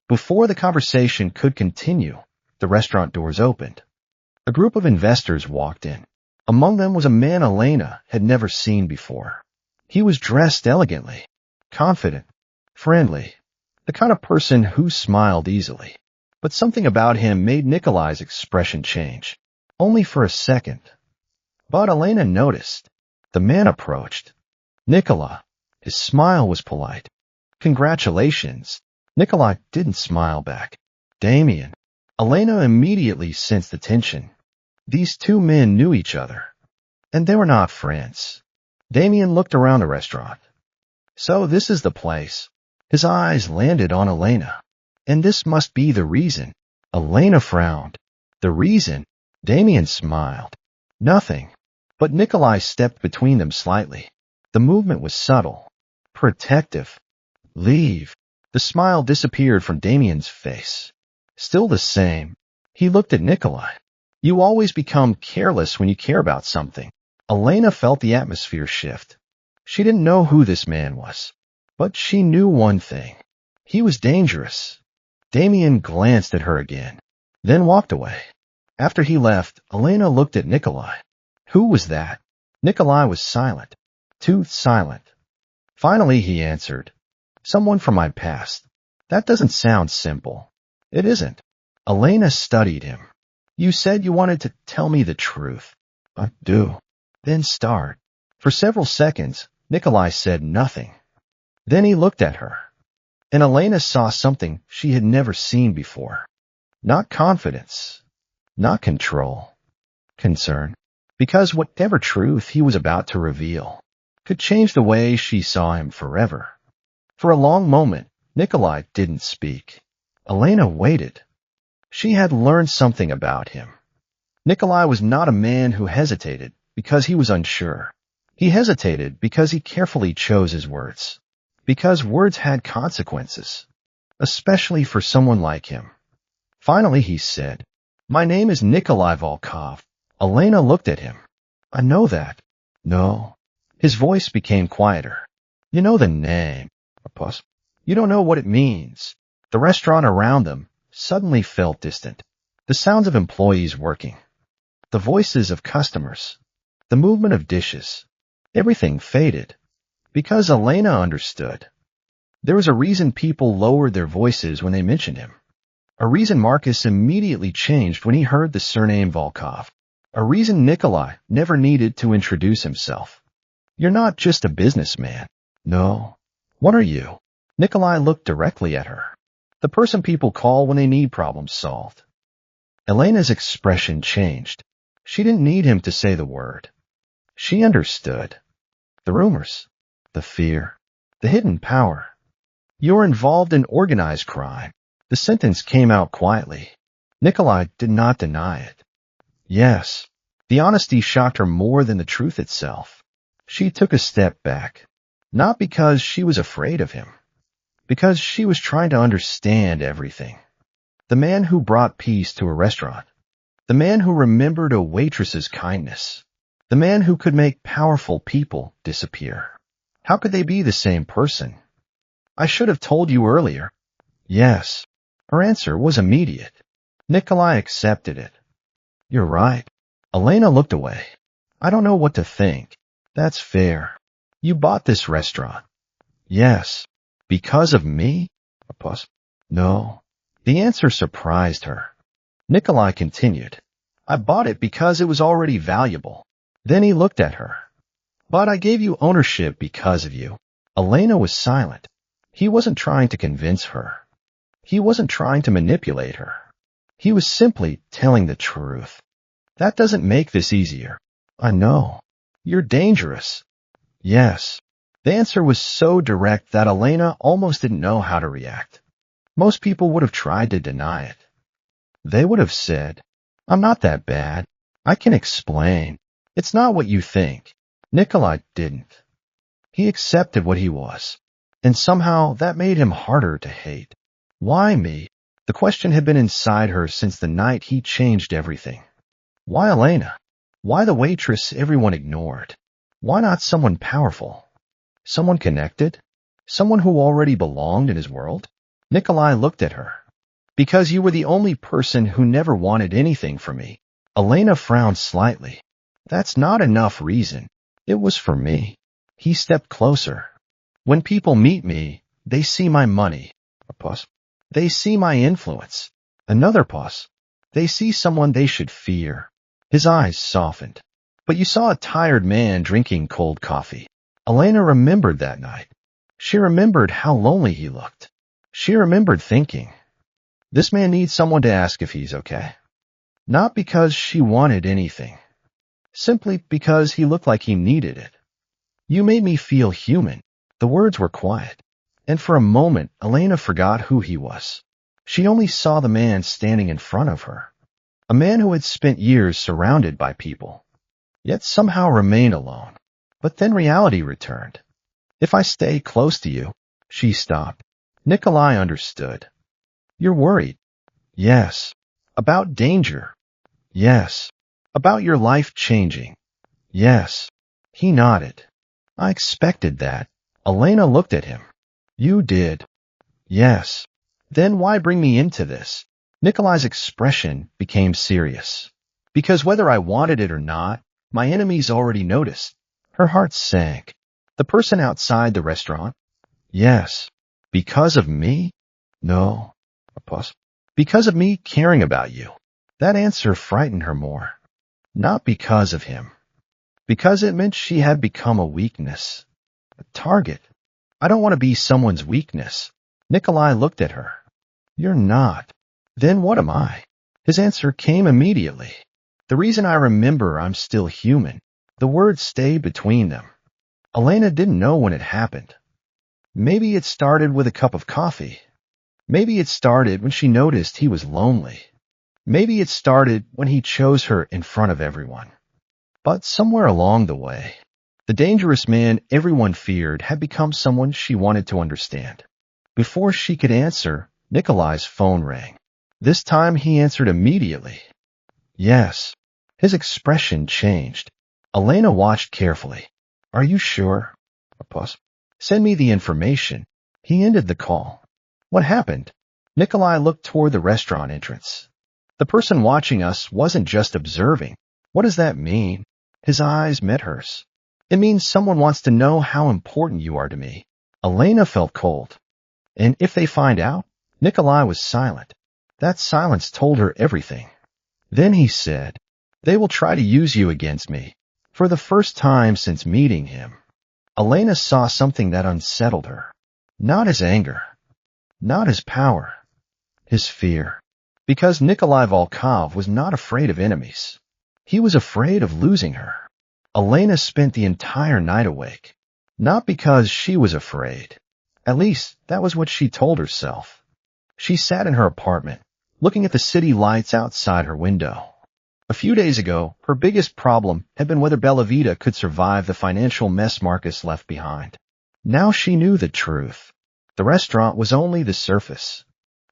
Before the conversation could continue, the restaurant doors opened. A group of investors walked in. Among them was a man Elena had never seen before. He was dressed elegantly, confident, friendly, the kind of person who smiled easily. But something about him made Nikolai's expression change, only for a second. But Elena noticed. The man approached. Nikolai. His smile was polite. Congratulations. Nikolai didn't smile back. Damien. Elena immediately sensed the tension. These two men knew each other, and they were not friends. Damien looked around the restaurant. So this is the place. His eyes landed on Elena. And this must be the reason. Elena frowned. The reason? Damien smiled. Nothing. But Nikolai stepped between them slightly. The movement was subtle, protective. Leave. The smile disappeared from Damien's face. Still the same. He looked at Nikolai. You always become careless when you care about something. Elena felt the atmosphere shift. She didn't know who this man was, but she knew one thing. He was dangerous. Damien glanced at her again, then walked away. After he left, Elena looked at Nikolai. Who was that? Nikolai was silent, too silent. Finally he answered, someone from my past. That doesn't sound simple. It isn't. Elena studied him. You said you wanted to tell me the truth. I do. Then start. For several seconds, Nikolai said nothing. Then he looked at her. And Elena saw something she had never seen before. Not confidence. Not control. Concern. Because whatever truth he was about to reveal could change the way she saw him forever. For a long moment, Nikolai didn't speak. Elena waited. She had learned something about him. Nikolai was not a man who hesitated because he was unsure. He hesitated because he carefully chose his words. Because words had consequences, especially for someone like him. Finally he said, my name is Nikolai Volkov. Elena looked at him. I know that. No. His voice became quieter. You know the name. You don't know what it means. The restaurant around them suddenly felt distant. The sounds of employees working, the voices of customers, the movement of dishes, everything faded. Because Elena understood. There was a reason people lowered their voices when they mentioned him. A reason Marcus immediately changed when he heard the surname Volkov. A reason Nikolai never needed to introduce himself. You're not just a businessman. No. What are you? Nikolai looked directly at her. The person people call when they need problems solved. Elena's expression changed. She didn't need him to say the word. She understood. The rumors, the fear, the hidden power. You're involved in organized crime. The sentence came out quietly. Nikolai did not deny it. Yes. The honesty shocked her more than the truth itself. She took a step back. Not because she was afraid of him. Because she was trying to understand everything. The man who brought peace to a restaurant. The man who remembered a waitress's kindness. The man who could make powerful people disappear. How could they be the same person? I should have told you earlier. Yes. Her answer was immediate. Nikolai accepted it. You're right. Elena looked away. I don't know what to think. That's fair. You bought this restaurant. Yes. Because of me? No. The answer surprised her. Nikolai continued. I bought it because it was already valuable. Then he looked at her. But I gave you ownership because of you. Elena was silent. He wasn't trying to convince her. He wasn't trying to manipulate her. He was simply telling the truth. That doesn't make this easier. I know. You're dangerous. Yes. The answer was so direct that Elena almost didn't know how to react. Most people would have tried to deny it. They would have said, I'm not that bad. I can explain. It's not what you think. Nikolai didn't. He accepted what he was. And somehow that made him harder to hate. Why me? The question had been inside her since the night he changed everything. Why Elena? Why the waitress everyone ignored? Why not someone powerful? Someone connected? Someone who already belonged in his world? Nikolai looked at her. Because you were the only person who never wanted anything from me. Elena frowned slightly. That's not enough reason. It was for me. He stepped closer. When people meet me, they see my money. A pause. They see my influence. Another pause. They see someone they should fear. His eyes softened. But you saw a tired man drinking cold coffee. Elena remembered that night. She remembered how lonely he looked. She remembered thinking, this man needs someone to ask if he's okay. Not because she wanted anything. Simply because he looked like he needed it. You made me feel human. The words were quiet. And for a moment, Elena forgot who he was. She only saw the man standing in front of her. A man who had spent years surrounded by people, yet somehow remained alone. But then reality returned. If I stay close to you, she stopped. Nikolai understood. You're worried. Yes. About danger. Yes. About your life changing. Yes. He nodded. I expected that. Elena looked at him. You did. Yes. Then why bring me into this? Nikolai's expression became serious. Because whether I wanted it or not, my enemies already noticed. Her heart sank. The person outside the restaurant? Yes. Because of me? No. A pause. Because of me caring about you. That answer frightened her more. Not because of him. Because it meant she had become a weakness. A target. I don't want to be someone's weakness. Nikolai looked at her. You're not. Then what am I? His answer came immediately. The reason I remember I'm still human. The words stayed between them. Elena didn't know when it happened. Maybe it started with a cup of coffee. Maybe it started when she noticed he was lonely. Maybe it started when he chose her in front of everyone. But somewhere along the way, the dangerous man everyone feared had become someone she wanted to understand. Before she could answer, Nikolai's phone rang. This time he answered immediately. Yes. His expression changed. Elena watched carefully. Are you sure? A pause. Send me the information. He ended the call. What happened? Nikolai looked toward the restaurant entrance. The person watching us wasn't just observing. What does that mean? His eyes met hers. It means someone wants to know how important you are to me. Elena felt cold. And if they find out? Nikolai was silent. That silence told her everything. Then he said, they will try to use you against me. For the first time since meeting him. Elena saw something that unsettled her. Not his anger. Not his power. His fear. Because Nikolai Volkov was not afraid of enemies. He was afraid of losing her. Elena spent the entire night awake. Not because she was afraid. At least, that was what she told herself. She sat in her apartment, looking at the city lights outside her window. A few days ago, her biggest problem had been whether Bella Vita could survive the financial mess Marcus left behind. Now she knew the truth. The restaurant was only the surface.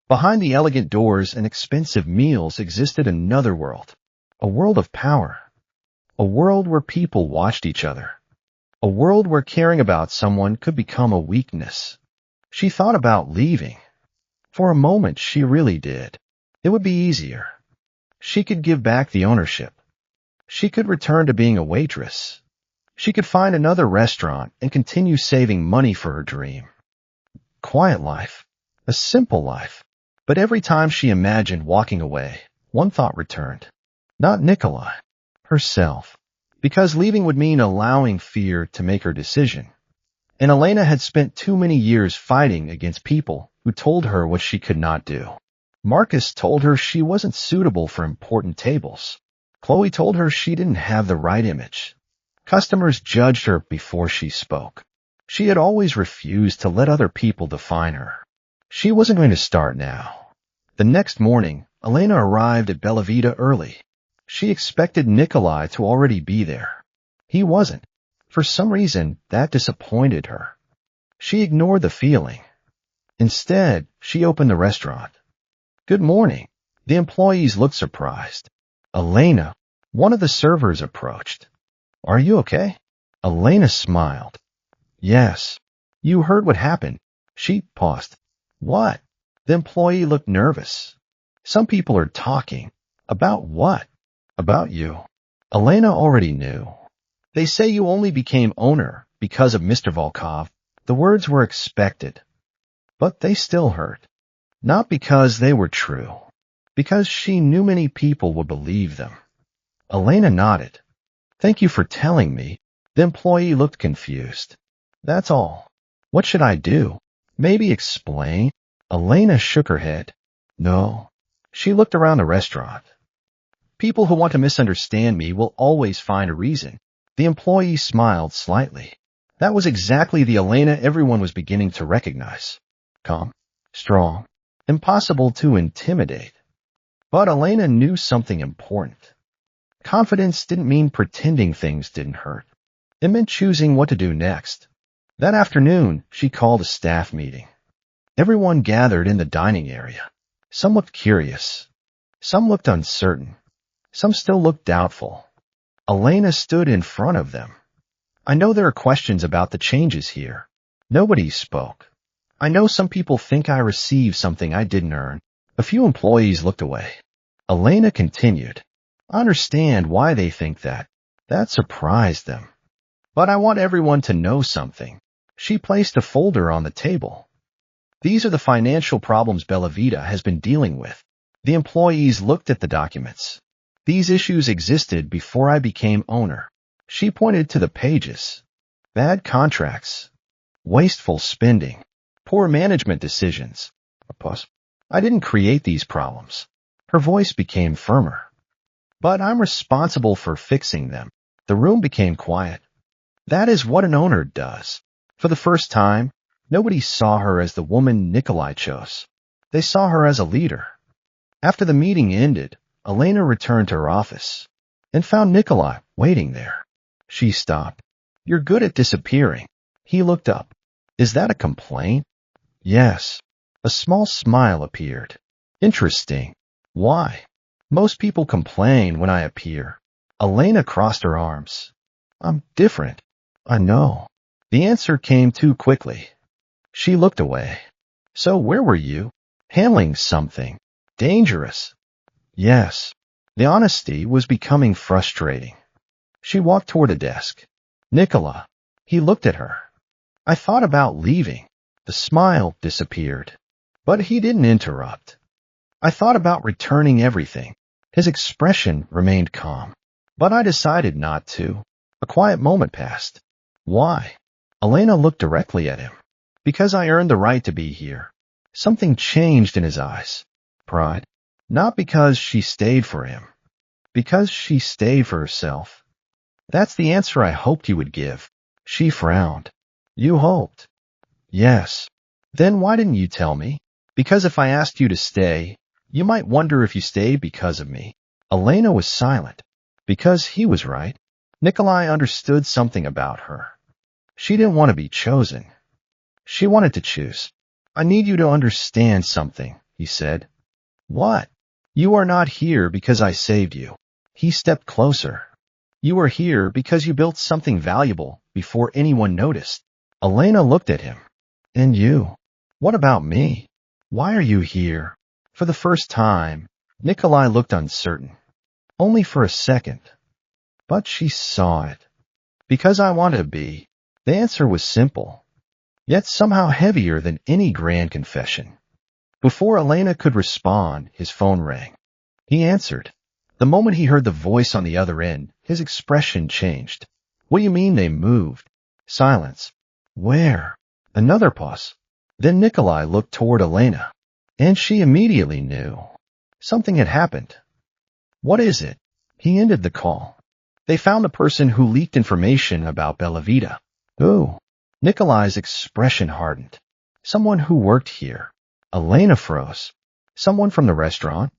Behind the elegant doors and expensive meals existed another world. A world of power. A world where people watched each other. A world where caring about someone could become a weakness. She thought about leaving. For a moment, she really did. It would be easier. She could give back the ownership. She could return to being a waitress. She could find another restaurant and continue saving money for her dream. Quiet life. A simple life. But every time she imagined walking away, one thought returned. Not Nikolai. Herself. Because leaving would mean allowing fear to make her decision. And Elena had spent too many years fighting against people who told her what she could not do. Marcus told her she wasn't suitable for important tables. Chloe told her she didn't have the right image. Customers judged her before she spoke. She had always refused to let other people define her. She wasn't going to start now. The next morning, Elena arrived at Bella Vita early. She expected Nikolai to already be there. He wasn't. For some reason, that disappointed her. She ignored the feeling. Instead, she opened the restaurant. Good morning. The employees looked surprised. Elena, one of the servers, approached. Are you okay? Elena smiled. Yes. You heard what happened. She paused. What? The employee looked nervous. Some people are talking. About what? About you. Elena already knew. They say you only became owner because of Mr. Volkov. The words were expected. But they still hurt. Not because they were true. Because she knew many people would believe them. Elena nodded. Thank you for telling me. The employee looked confused. That's all. What should I do? Maybe explain? Elena shook her head. No. She looked around the restaurant. People who want to misunderstand me will always find a reason. The employee smiled slightly. That was exactly the Elena everyone was beginning to recognize. Calm, strong, impossible to intimidate. But Elena knew something important. Confidence didn't mean pretending things didn't hurt. It meant choosing what to do next. That afternoon, she called a staff meeting. Everyone gathered in the dining area. Some looked curious. Some looked uncertain. Some still looked doubtful. Elena stood in front of them. I know there are questions about the changes here. Nobody spoke. I know some people think I received something I didn't earn. A few employees looked away. Elena continued. I understand why they think that. That surprised them. But I want everyone to know something. She placed a folder on the table. These are the financial problems Bellavita has been dealing with. The employees looked at the documents. These issues existed before I became owner. She pointed to the pages. Bad contracts. Wasteful spending. Poor management decisions. I didn't create these problems. Her voice became firmer. But I'm responsible for fixing them. The room became quiet. That is what an owner does. For the first time, nobody saw her as the woman Nikolai chose. They saw her as a leader. After the meeting ended, Elena returned to her office and found Nikolai waiting there. She stopped. You're good at disappearing. He looked up. Is that a complaint? Yes. A small smile appeared. Interesting. Why? Most people complain when I appear. Elena crossed her arms. I'm different. I know. The answer came too quickly. She looked away. So where were you? Handling something. Dangerous. Yes. The honesty was becoming frustrating. She walked toward a desk. Nicola. He looked at her. I thought about leaving. The smile disappeared. But he didn't interrupt. I thought about returning everything. His expression remained calm. But I decided not to. A quiet moment passed. Why? Elena looked directly at him. Because I earned the right to be here. Something changed in his eyes. Pride. Not because she stayed for him. Because she stayed for herself. That's the answer I hoped you would give. She frowned. You hoped? Yes. Then why didn't you tell me? Because if I asked you to stay, you might wonder if you stayed because of me. Elena was silent. Because he was right. Nikolai understood something about her. She didn't want to be chosen. She wanted to choose. I need you to understand something, he said. What? You are not here because I saved you. He stepped closer. You are here because you built something valuable before anyone noticed. Elena looked at him. And you? What about me? Why are you here? For the first time, Nikolai looked uncertain. Only for a second. But she saw it. Because I want to be. The answer was simple, yet somehow heavier than any grand confession. Before Elena could respond, his phone rang. He answered. The moment he heard the voice on the other end, his expression changed. What do you mean they moved? Silence. Where? Another pause. Then Nikolai looked toward Elena, and she immediately knew. Something had happened. What is it? He ended the call. They found the person who leaked information about Bellavita. Who? Nikolai's expression hardened. Someone who worked here. Elena froze. Someone from the restaurant?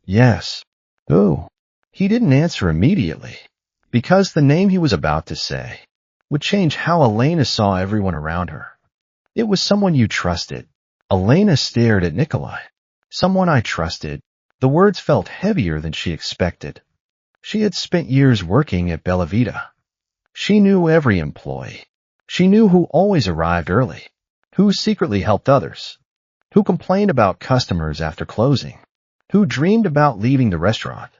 Yes. Who? He didn't answer immediately, because the name he was about to say would change how Elena saw everyone around her. It was someone you trusted. Elena stared at Nikolai. Someone I trusted. The words felt heavier than she expected. She had spent years working at Bella Vita. She knew every employee. She knew who always arrived early, who secretly helped others, who complained about customers after closing, who dreamed about leaving the restaurant.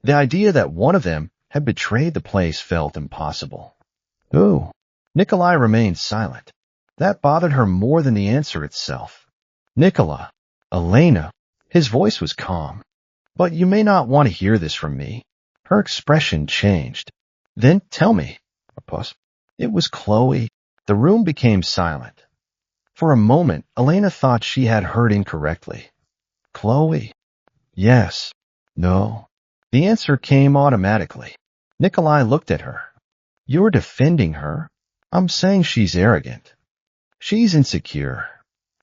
The idea that one of them had betrayed the place felt impossible. Who? Nikolai remained silent. That bothered her more than the answer itself. Nikolai. Elena. His voice was calm. But you may not want to hear this from me. Her expression changed. Then tell me. A pause. It was Chloe. The room became silent. For a moment, Elena thought she had heard incorrectly. Chloe? Yes. No. The answer came automatically. Nikolai looked at her. You're defending her? I'm saying she's arrogant. She's insecure.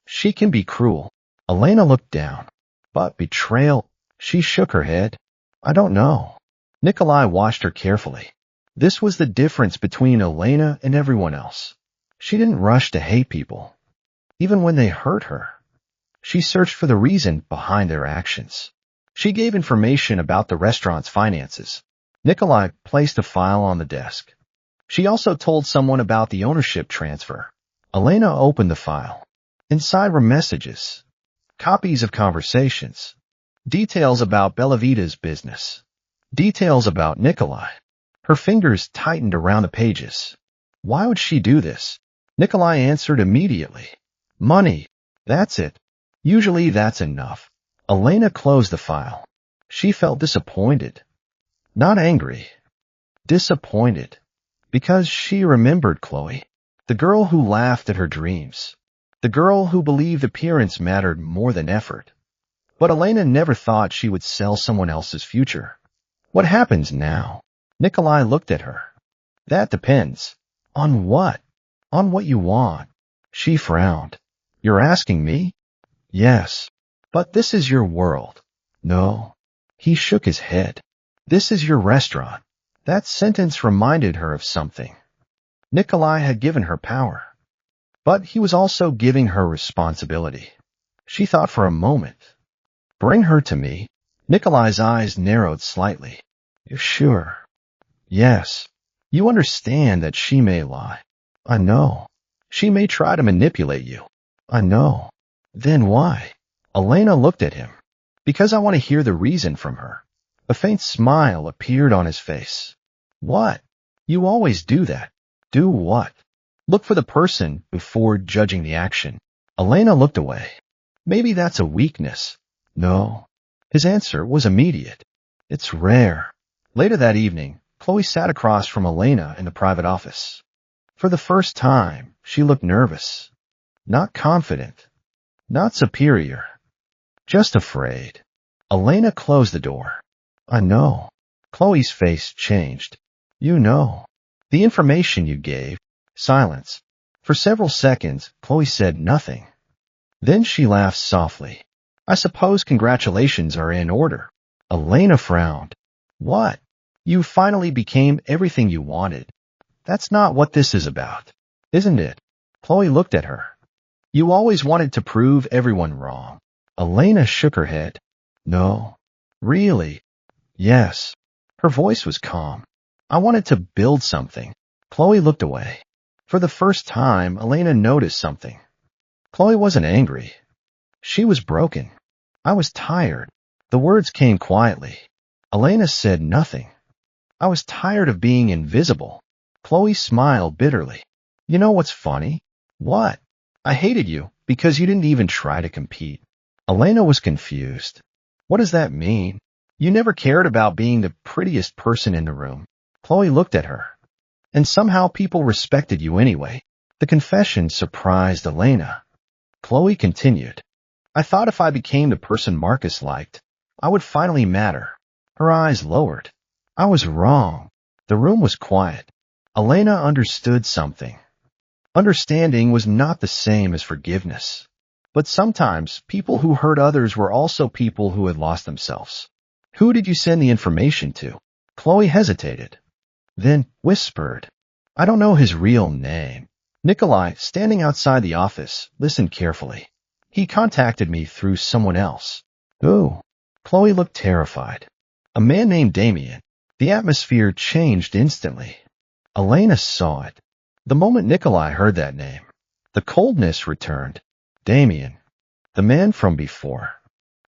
She can be cruel. Elena looked down. But betrayal? She shook her head. I don't know. Nikolai watched her carefully. This was the difference between Elena and everyone else. She didn't rush to hate people, even when they hurt her. She searched for the reason behind their actions. She gave information about the restaurant's finances. Nikolai placed a file on the desk. She also told someone about the ownership transfer. Elena opened the file. Inside were messages, copies of conversations, details about Bella Vita's business, details about Nikolai. Her fingers tightened around the pages. Why would she do this? Nikolai answered immediately. Money. That's it. Usually that's enough. Elena closed the file. She felt disappointed. Not angry. Disappointed. Because she remembered Chloe. The girl who laughed at her dreams. The girl who believed appearance mattered more than effort. But Elena never thought she would sell someone else's future. What happens now? Nikolai looked at her. That depends. On what? On what you want. She frowned. You're asking me? Yes. But this is your world. No. He shook his head. This is your restaurant. That sentence reminded her of something. Nikolai had given her power. But he was also giving her responsibility. She thought for a moment. Bring her to me. Nikolai's eyes narrowed slightly. You're sure? Yes. You understand that she may lie. I know. She may try to manipulate you. I know. Then why? Elena looked at him. Because I want to hear the reason from her. A faint smile appeared on his face. What? You always do that. Do what? Look for the person before judging the action. Elena looked away. Maybe that's a weakness. No. His answer was immediate. It's rare. Later that evening, Chloe sat across from Elena in the private office. For the first time, she looked nervous. Not confident. Not superior. Just afraid. Elena closed the door. I know. Chloe's face changed. You know. The information you gave. Silence. For several seconds, Chloe said nothing. Then she laughed softly. I suppose congratulations are in order. Elena frowned. What? You finally became everything you wanted. That's not what this is about, isn't it? Chloe looked at her. You always wanted to prove everyone wrong. Elena shook her head. No. Really? Yes. Her voice was calm. I wanted to build something. Chloe looked away. For the first time, Elena noticed something. Chloe wasn't angry. She was broken. I was tired. The words came quietly. Elena said nothing. I was tired of being invisible. Chloe smiled bitterly. You know what's funny? What? I hated you because you didn't even try to compete. Elena was confused. What does that mean? You never cared about being the prettiest person in the room. Chloe looked at her. And somehow people respected you anyway. The confession surprised Elena. Chloe continued. I thought if I became the person Marcus liked, I would finally matter. Her eyes lowered. I was wrong. The room was quiet. Elena understood something. Understanding was not the same as forgiveness. But sometimes people who hurt others were also people who had lost themselves. Who did you send the information to? Chloe hesitated. Then whispered. I don't know his real name. Nikolai, standing outside the office, listened carefully. He contacted me through someone else. Ooh. Chloe looked terrified. A man named Damien. The atmosphere changed instantly. Elena saw it. The moment Nikolai heard that name, the coldness returned. Damien. The man from before.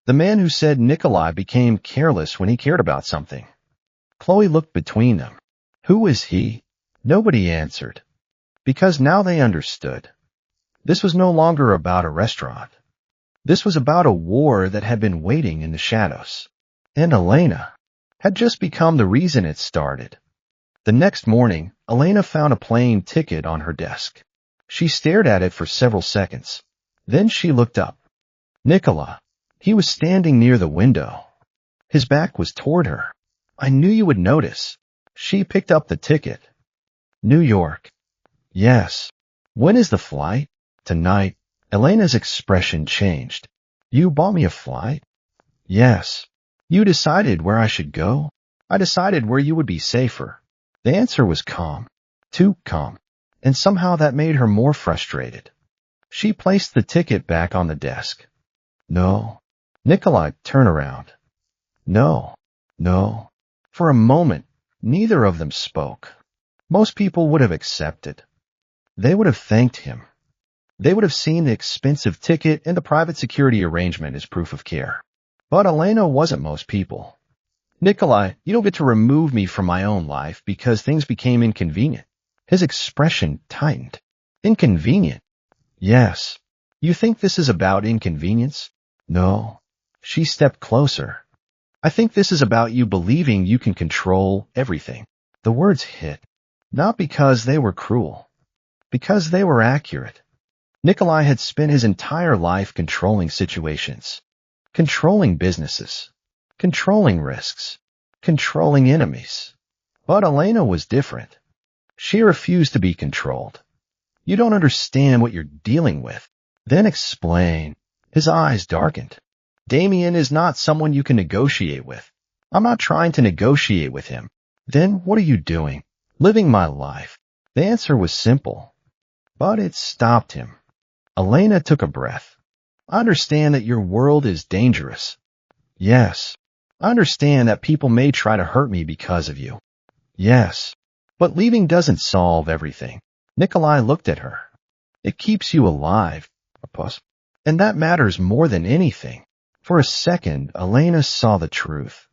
The man who said Nikolai became careless when he cared about something. Chloe looked between them. Who was he? Nobody answered. Because now they understood. This was no longer about a restaurant. This was about a war that had been waiting in the shadows. And Elena had just become the reason it started. The next morning, Elena found a plane ticket on her desk. She stared at it for several seconds. Then she looked up. Nikolai. He was standing near the window. His back was toward her. I knew you would notice. She picked up the ticket. New York. Yes. When is the flight? Tonight. Elena's expression changed. You bought me a flight? Yes. You decided where I should go? I decided where you would be safer. The answer was calm. Too calm. And somehow that made her more frustrated. She placed the ticket back on the desk. No. Nikolai, turn around. No. No. For a moment, neither of them spoke. Most people would have accepted. They would have thanked him. They would have seen the expensive ticket and the private security arrangement as proof of care. But Elena wasn't most people. Nikolai, you don't get to remove me from my own life because things became inconvenient. His expression tightened. Inconvenient? Yes. You think this is about inconvenience? No. She stepped closer. I think this is about you believing you can control everything. The words hit. Not because they were cruel. Because they were accurate. Nikolai had spent his entire life controlling situations. Controlling businesses. Controlling risks. Controlling enemies. But Elena was different. She refused to be controlled. You don't understand what you're dealing with. Then explain. His eyes darkened. Damien is not someone you can negotiate with. I'm not trying to negotiate with him. Then what are you doing? Living my life. The answer was simple. But it stopped him. Elena took a breath. I understand that your world is dangerous. Yes. I understand that people may try to hurt me because of you. Yes. But leaving doesn't solve everything. Nikolai looked at her. It keeps you alive. A pause. And that matters more than anything. For a second, Elena saw the truth.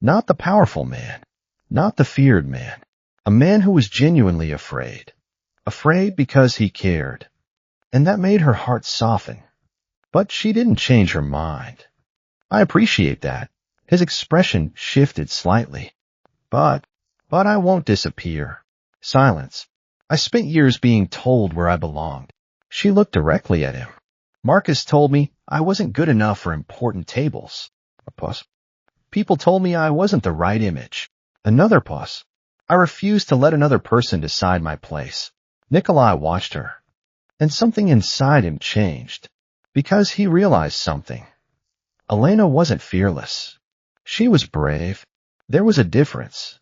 Not the powerful man. Not the feared man. A man who was genuinely afraid. Afraid because he cared. And that made her heart soften. But she didn't change her mind. I appreciate that. His expression shifted slightly. But I won't disappear. Silence. I spent years being told where I belonged. She looked directly at him. Marcus told me I wasn't good enough for important tables. A pause. People told me I wasn't the right image. Another pause. I refused to let another person decide my place. Nikolai watched her. And something inside him changed. Because he realized something. Elena wasn't fearless. She was brave. There was a difference.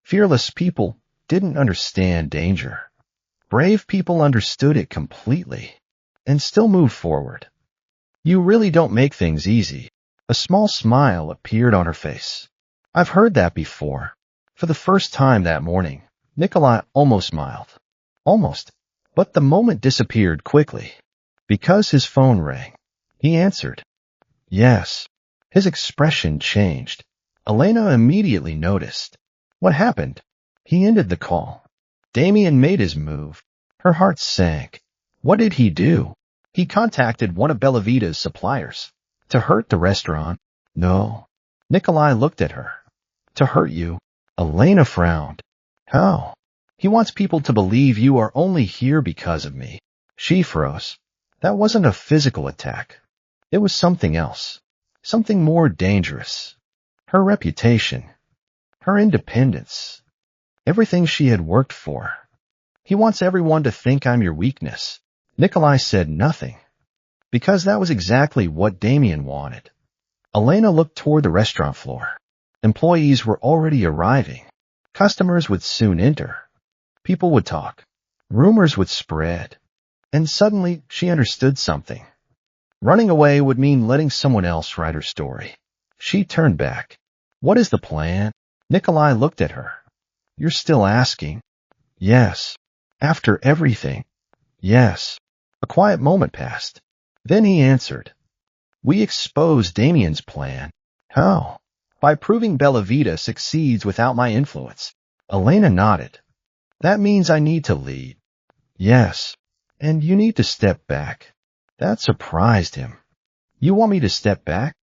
Fearless people didn't understand danger. Brave people understood it completely. And still moved forward. You really don't make things easy. A small smile appeared on her face. I've heard that before. For the first time that morning, Nikolai almost smiled. Almost. But the moment disappeared quickly. Because his phone rang. He answered. Yes. His expression changed. Elena immediately noticed. What happened? He ended the call. Damien made his move. Her heart sank. What did he do? He contacted one of Bellavita's suppliers. To hurt the restaurant? No. Nikolai looked at her. To hurt you? Elena frowned. How? He wants people to believe you are only here because of me. She froze. That wasn't a physical attack. It was something else. Something more dangerous. Her reputation. Her independence. Everything she had worked for. He wants everyone to think I'm your weakness. Nikolai said nothing. Because that was exactly what Damien wanted. Elena looked toward the restaurant floor. Employees were already arriving. Customers would soon enter. People would talk. Rumors would spread. And suddenly, she understood something. Running away would mean letting someone else write her story. She turned back. What is the plan? Nikolai looked at her. You're still asking? Yes. After everything? Yes. A quiet moment passed. Then he answered. We exposed Damien's plan. How? By proving Bellavita succeeds without my influence. Elena nodded. That means I need to lead. Yes. And you need to step back. That surprised him. You want me to step back?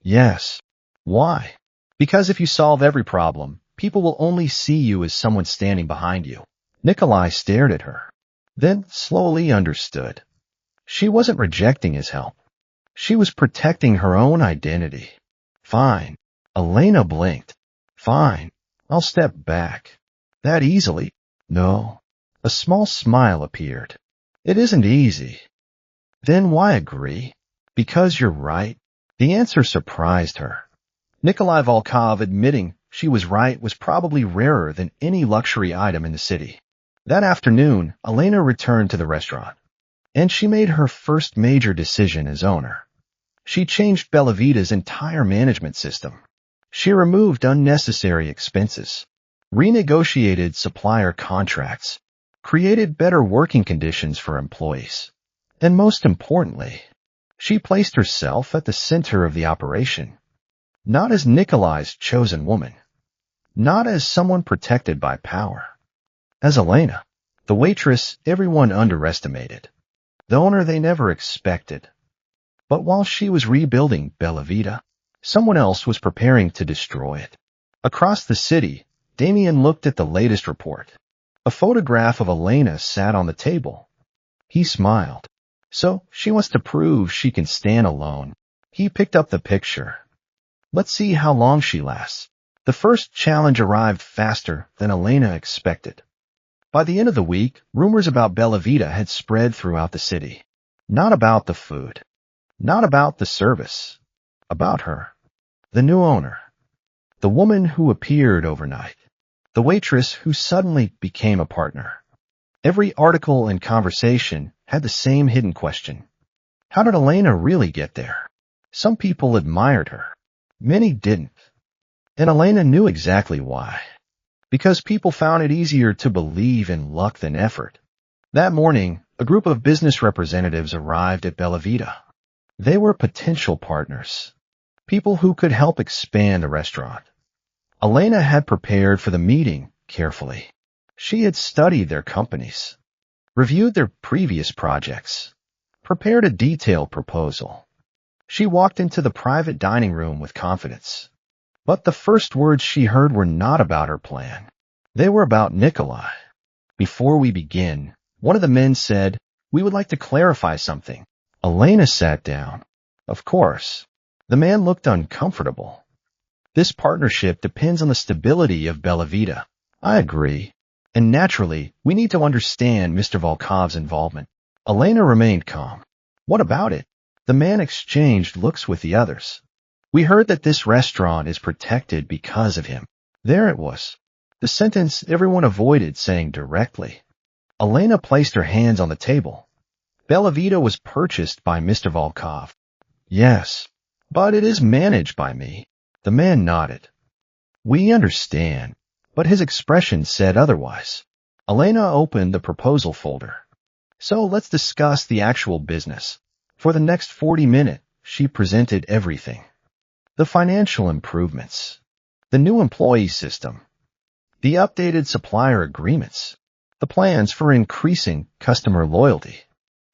Yes. Why? Because if you solve every problem, people will only see you as someone standing behind you. Nikolai stared at her, then slowly understood. She wasn't rejecting his help. She was protecting her own identity. Fine. Elena blinked. Fine. I'll step back. That easily? No. A small smile appeared. It isn't easy. Then why agree? Because you're right. The answer surprised her. Nikolai Volkov admitting she was right was probably rarer than any luxury item in the city. That afternoon, Elena returned to the restaurant, and she made her first major decision as owner. She changed Bellavita's entire management system. She removed unnecessary expenses, renegotiated supplier contracts, created better working conditions for employees, and most importantly, she placed herself at the center of the operation. Not as Nikolai's chosen woman, not as someone protected by power, as Elena, the waitress everyone underestimated, the owner they never expected. But while she was rebuilding Bellavita, someone else was preparing to destroy it. Across the city, Damien looked at the latest report. A photograph of Elena sat on the table. He smiled. So she wants to prove she can stand alone. He picked up the picture. Let's see how long she lasts. The first challenge arrived faster than Elena expected. By the end of the week, rumors about Bellavita had spread throughout the city. Not about the food. Not about the service. About her. The new owner. The woman who appeared overnight. The waitress who suddenly became a partner. Every article and conversation had the same hidden question. How did Elena really get there? Some people admired her. Many didn't. And Elena knew exactly why. Because people found it easier to believe in luck than effort. That morning, a group of business representatives arrived at Bellavita. They were potential partners. People who could help expand the restaurant. Elena had prepared for the meeting carefully. She had studied their companies, reviewed their previous projects, prepared a detailed proposal. She walked into the private dining room with confidence. But the first words she heard were not about her plan. They were about Nikolai. Before we begin, one of the men said, we would like to clarify something. Elena sat down. Of course. The man looked uncomfortable. This partnership depends on the stability of Bellavita. I agree. And naturally, we need to understand Mr. Volkov's involvement. Elena remained calm. What about it? The man exchanged looks with the others. We heard that this restaurant is protected because of him. There it was. The sentence everyone avoided saying directly. Elena placed her hands on the table. Bellavita was purchased by Mr. Volkov. Yes, but it is managed by me. The man nodded. We understand, but his expression said otherwise. Elena opened the proposal folder. So let's discuss the actual business. For the next 40 minutes, she presented everything. The financial improvements, the new employee system, the updated supplier agreements, the plans for increasing customer loyalty.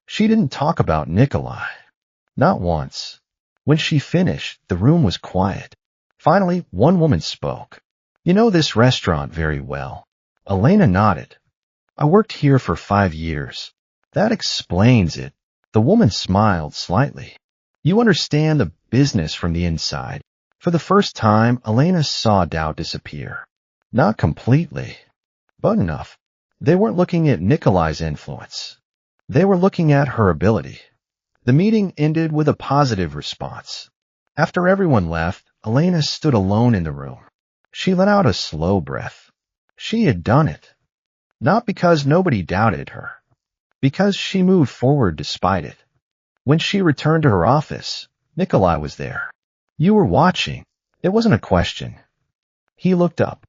She didn't talk about Nikolai. Not once. When she finished, the room was quiet. Finally, one woman spoke. You know this restaurant very well. Elena nodded. I worked here for 5 years. That explains it. The woman smiled slightly. You understand the business from the inside. For the first time, Elena saw doubt disappear. Not completely, but enough. They weren't looking at Nikolai's influence. They were looking at her ability. The meeting ended with a positive response. After everyone left, Elena stood alone in the room. She let out a slow breath. She had done it. Not because nobody doubted her, because she moved forward despite it. When she returned to her office, Nikolai was there. You were watching. It wasn't a question. He looked up.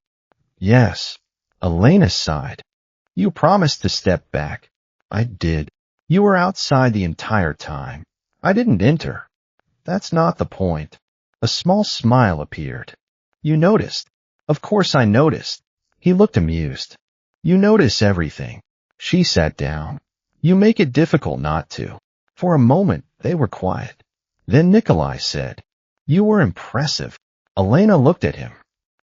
Yes. Elena sighed. You promised to step back. I did. You were outside the entire time. I didn't enter. That's not the point. A small smile appeared. You noticed. Of course I noticed. He looked amused. You notice everything. She sat down. You make it difficult not to. For a moment, they were quiet. Then Nikolai said, You were impressive. Elena looked at him.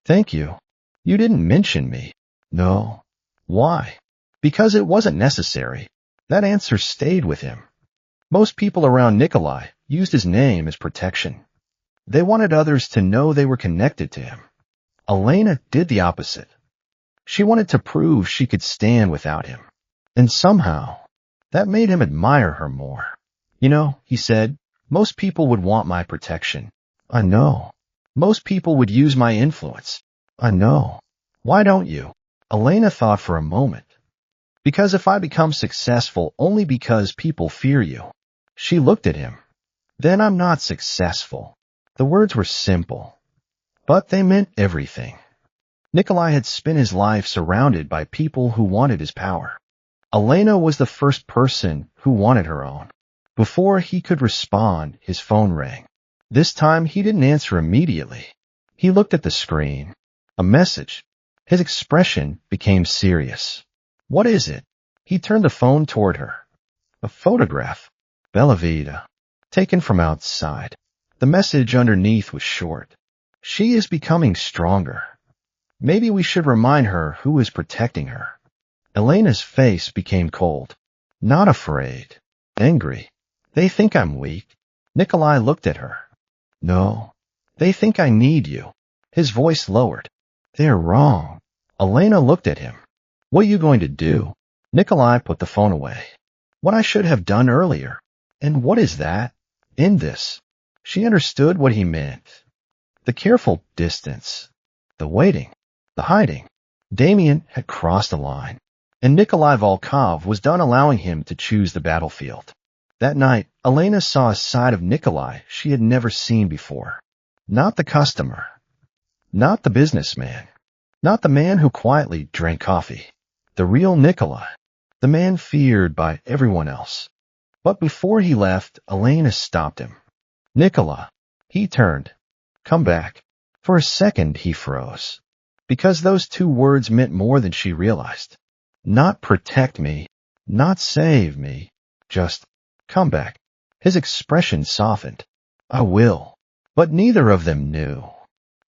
Thank you. You didn't mention me. No. Why? Because it wasn't necessary. That answer stayed with him. Most people around Nikolai used his name as protection. They wanted others to know they were connected to him. Elena did the opposite. She wanted to prove she could stand without him. And somehow, that made him admire her more. You know, he said, most people would want my protection. I know. Most people would use my influence. I know. Why don't you? Elena thought for a moment. Because if I become successful only because people fear you. She looked at him. Then I'm not successful. The words were simple, but they meant everything. Nikolai had spent his life surrounded by people who wanted his power. Elena was the first person who wanted her own. Before he could respond, his phone rang. This time he didn't answer immediately. He looked at the screen. A message. His expression became serious. What is it? He turned the phone toward her. A photograph. Bella Vita. Taken from outside. The message underneath was short. She is becoming stronger. Maybe we should remind her who is protecting her. Elena's face became cold. Not afraid. Angry. They think I'm weak. Nikolai looked at her. No. They think I need you. His voice lowered. They're wrong. Elena looked at him. What are you going to do? Nikolai put the phone away. What I should have done earlier. And what is that? In this. She understood what he meant. The careful distance. The waiting. The hiding. Damien had crossed the line. And Nikolai Volkov was done allowing him to choose the battlefield. That night, Elena saw a side of Nikolai she had never seen before. Not the customer. Not the businessman. Not the man who quietly drank coffee. The real Nikolai. The man feared by everyone else. But before he left, Elena stopped him. Nikolai. He turned. Come back. For a second, he froze. Because those two words meant more than she realized. Not protect me. Not save me. Just come back. His expression softened. I will. But neither of them knew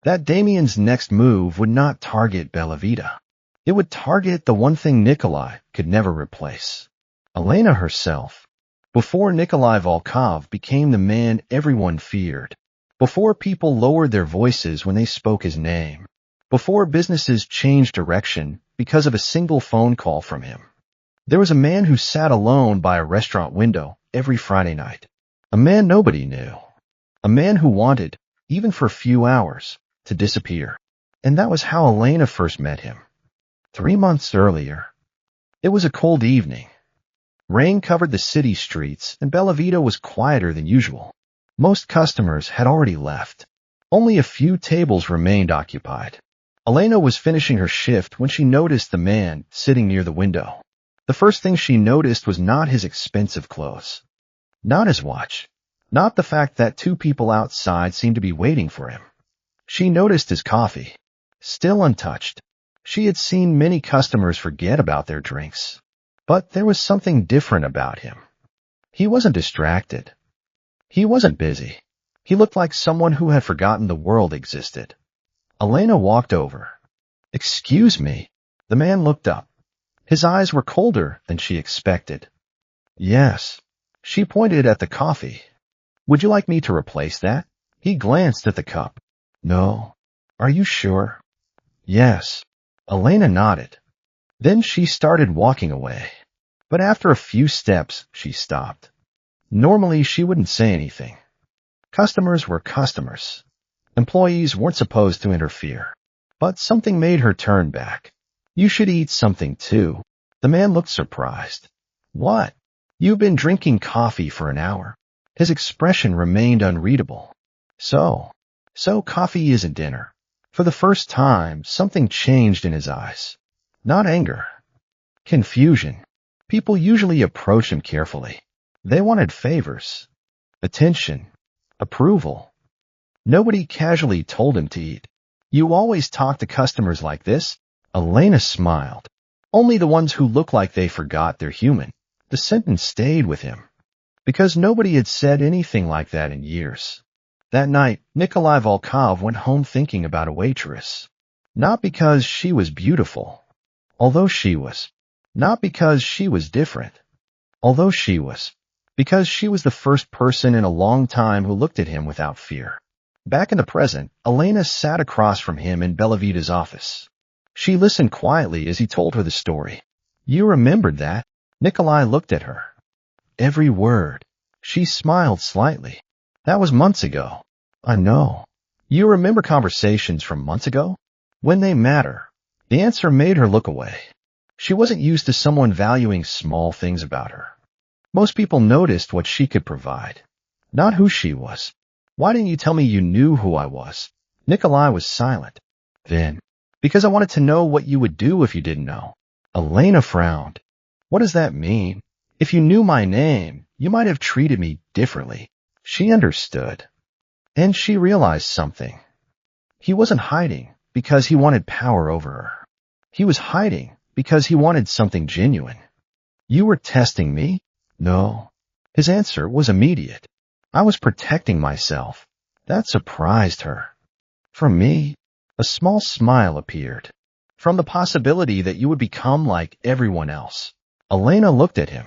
that Damien's next move would not target Bella Vita. It would target the one thing Nikolai could never replace. Elena herself. Before Nikolai Volkov became the man everyone feared. Before people lowered their voices when they spoke his name. Before businesses changed direction because of a single phone call from him. There was a man who sat alone by a restaurant window every Friday night. A man nobody knew. A man who wanted, even for a few hours, to disappear. And that was how Elena first met him. 3 months earlier. It was a cold evening. Rain covered the city streets, and Bella Vita was quieter than usual. Most customers had already left. Only a few tables remained occupied. Elena was finishing her shift when she noticed the man sitting near the window. The first thing she noticed was not his expensive clothes. Not his watch. Not the fact that two people outside seemed to be waiting for him. She noticed his coffee. Still untouched. She had seen many customers forget about their drinks. But there was something different about him. He wasn't distracted. He wasn't busy. He looked like someone who had forgotten the world existed. Elena walked over. Excuse me. The man looked up. His eyes were colder than she expected. Yes. She pointed at the coffee. Would you like me to replace that? He glanced at the cup. No. Are you sure? Yes. Elena nodded. Then she started walking away. But after a few steps, she stopped. Normally, she wouldn't say anything. Customers were customers. Employees weren't supposed to interfere. But something made her turn back. You should eat something too. The man looked surprised. What? You've been drinking coffee for an hour. His expression remained unreadable. So coffee isn't dinner. For the first time, something changed in his eyes. Not anger. Confusion. People usually approach him carefully. They wanted favors, attention, approval. Nobody casually told him to eat. You always talk to customers like this? Elena smiled. Only the ones who look like they forgot they're human. The sentence stayed with him, because nobody had said anything like that in years. That night, Nikolai Volkov went home thinking about a waitress. Not because she was beautiful, although she was. Not because she was different, although she was. Because she was the first person in a long time who looked at him without fear. Back in the present, Elena sat across from him in Belavita's office. She listened quietly as he told her the story. You remembered that? Nikolai looked at her. Every word. She smiled slightly. That was months ago. I know. You remember conversations from months ago? When they matter. The answer made her look away. She wasn't used to someone valuing small things about her. Most people noticed what she could provide, not who she was. Why didn't you tell me you knew who I was? Nikolai was silent. Then, because I wanted to know what you would do if you didn't know. Elena frowned. What does that mean? If you knew my name, you might have treated me differently. She understood. And she realized something. He wasn't hiding because he wanted power over her. He was hiding because he wanted something genuine. You were testing me? No. His answer was immediate. I was protecting myself. That surprised her. From me, a small smile appeared. From the possibility that you would become like everyone else. Elena looked at him.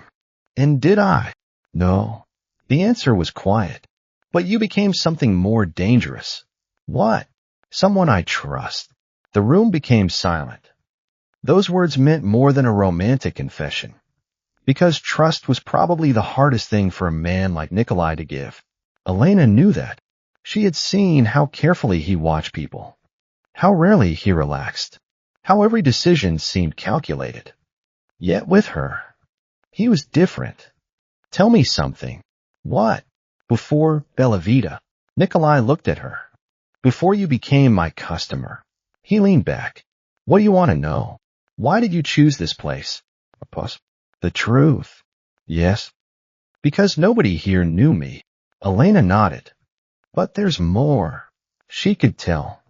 And did I? No. The answer was quiet. But you became something more dangerous. What? Someone I trust. The room became silent. Those words meant more than a romantic confession. Because trust was probably the hardest thing for a man like Nikolai to give. Elena knew that. She had seen how carefully he watched people. How rarely he relaxed. How every decision seemed calculated. Yet with her, he was different. Tell me something. What? Before Belavita. Nikolai looked at her. Before you became my customer. He leaned back. What do you want to know? Why did you choose this place? A pause. The truth. Yes. Because nobody here knew me. Elena nodded. But there's more. She could tell.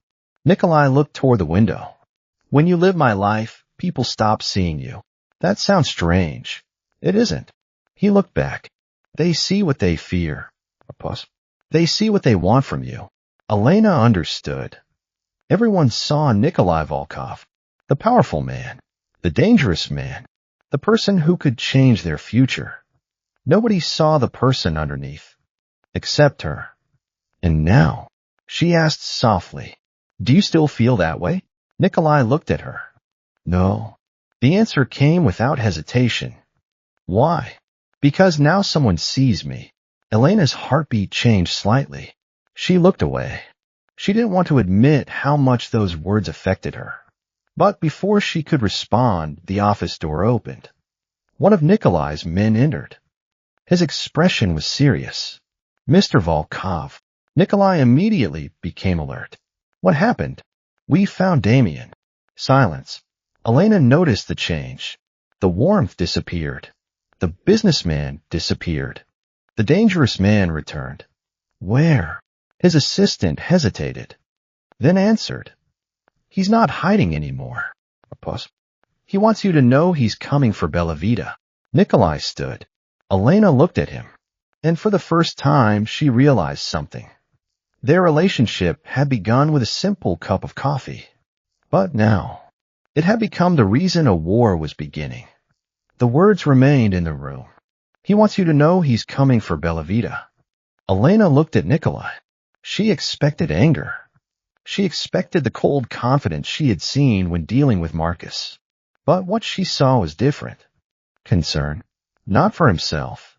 Nikolai looked toward the window. When you live my life, people stop seeing you. That sounds strange. It isn't. He looked back. They see what they fear. A pause. They see what they want from you. Elena understood. Everyone saw Nikolai Volkov, the powerful man, the dangerous man, the person who could change their future. Nobody saw the person underneath, except her. And now, she asked softly, do you still feel that way? Nikolai looked at her. No. The answer came without hesitation. Why? Because now someone sees me. Elena's heartbeat changed slightly. She looked away. She didn't want to admit how much those words affected her. But before she could respond, the office door opened. One of Nikolai's men entered. His expression was serious. Mr. Volkov. Nikolai immediately became alert. What happened? We found Damien. Silence. Elena noticed the change. The warmth disappeared. The businessman disappeared. The dangerous man returned. Where? His assistant hesitated, then answered. He's not hiding anymore. A pause. He wants you to know he's coming for Belavita. Nikolai stood. Elena looked at him, and for the first time she realized something. Their relationship had begun with a simple cup of coffee, but now it had become the reason a war was beginning. The words remained in the room. He wants you to know he's coming for Belavita. Elena looked at Nikolai. She expected anger. She expected the cold confidence she had seen when dealing with Marcus. But what she saw was different. Concern. Not for himself.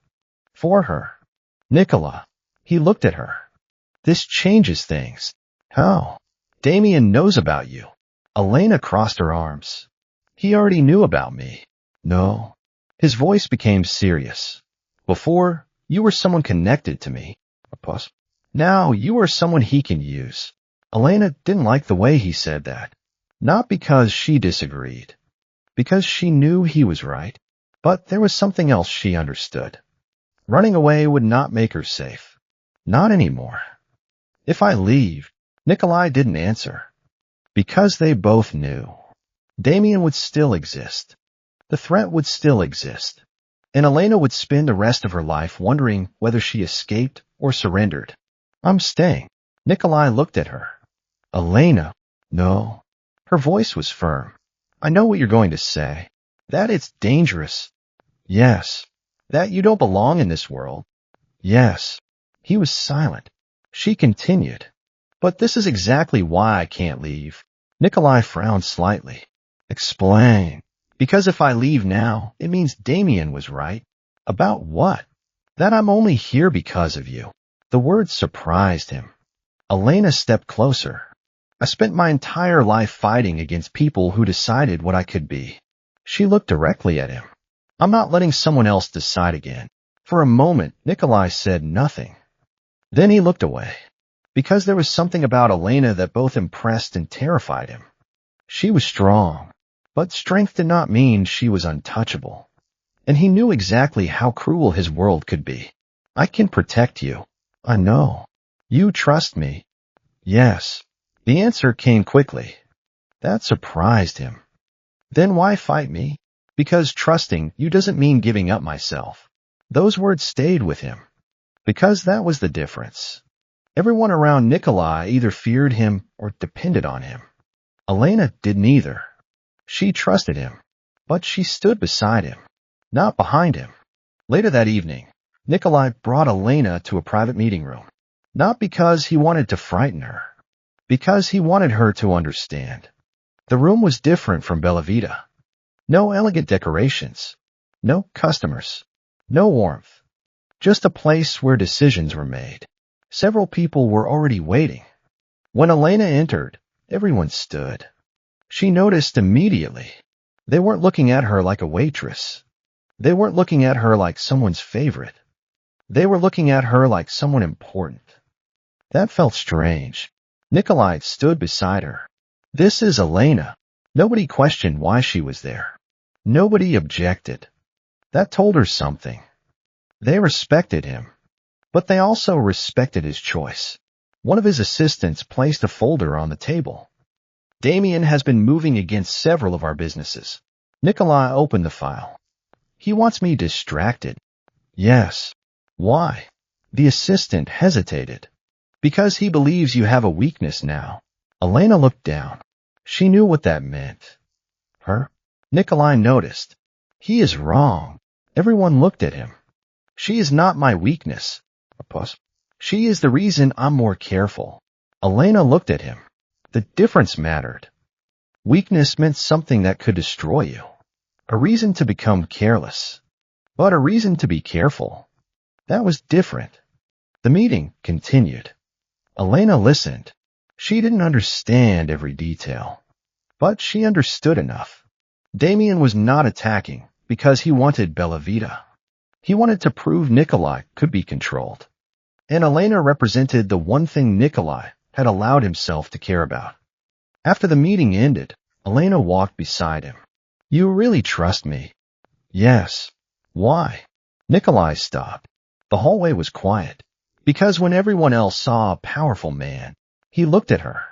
For her. Nikolai. He looked at her. This changes things. How? Damien knows about you. Elena crossed her arms. He already knew about me. No. His voice became serious. Before, you were someone connected to me. A pause. Now, you are someone he can use. Elena didn't like the way he said that. Not because she disagreed. Because she knew he was right. But there was something else she understood. Running away would not make her safe. Not anymore. If I leave, Nikolai didn't answer. Because they both knew. Damien would still exist. The threat would still exist. And Elena would spend the rest of her life wondering whether she escaped or surrendered. I'm staying. Nikolai looked at her. Elena. No. Her voice was firm. I know what you're going to say. That it's dangerous. Yes. That you don't belong in this world. Yes. He was silent. She continued. But this is exactly why I can't leave. Nikolai frowned slightly. Explain. Because if I leave now, it means Damien was right. About what? That I'm only here because of you. The words surprised him. Elena stepped closer. I spent my entire life fighting against people who decided what I could be. She looked directly at him. I'm not letting someone else decide again. For a moment, Nikolai said nothing. Then he looked away. Because there was something about Elena that both impressed and terrified him. She was strong. But strength did not mean she was untouchable. And he knew exactly how cruel his world could be. I can protect you. I know. You trust me. Yes. The answer came quickly. That surprised him. Then why fight me? Because trusting you doesn't mean giving up myself. Those words stayed with him. Because that was the difference. Everyone around Nikolai either feared him or depended on him. Elena did neither. She trusted him, but she stood beside him, not behind him. Later that evening, Nikolai brought Elena to a private meeting room, not because he wanted to frighten her, because he wanted her to understand. The room was different from Bella Vita. No elegant decorations, no customers, no warmth, just a place where decisions were made. Several people were already waiting. When Elena entered, everyone stood. She noticed immediately. They weren't looking at her like a waitress. They weren't looking at her like someone's favorite. They were looking at her like someone important. That felt strange. Nikolai stood beside her. This is Elena. Nobody questioned why she was there. Nobody objected. That told her something. They respected him. But they also respected his choice. One of his assistants placed a folder on the table. Damien has been moving against several of our businesses. Nikolai opened the file. He wants me distracted. Yes. Why? The assistant hesitated. Because he believes you have a weakness now. Elena looked down. She knew what that meant. Her? Nikolai noticed. He is wrong. Everyone looked at him. She is not my weakness. A pause. She is the reason I'm more careful. Elena looked at him. The difference mattered. Weakness meant something that could destroy you. A reason to become careless. But a reason to be careful. That was different. The meeting continued. Elena listened. She didn't understand every detail. But she understood enough. Damien was not attacking because he wanted Bella Vita. He wanted to prove Nikolai could be controlled. And Elena represented the one thing Nikolai had allowed himself to care about. After the meeting ended, Elena walked beside him. You really trust me? Yes. Why? Nikolai stopped. The hallway was quiet. Because when everyone else saw a powerful man, he looked at her.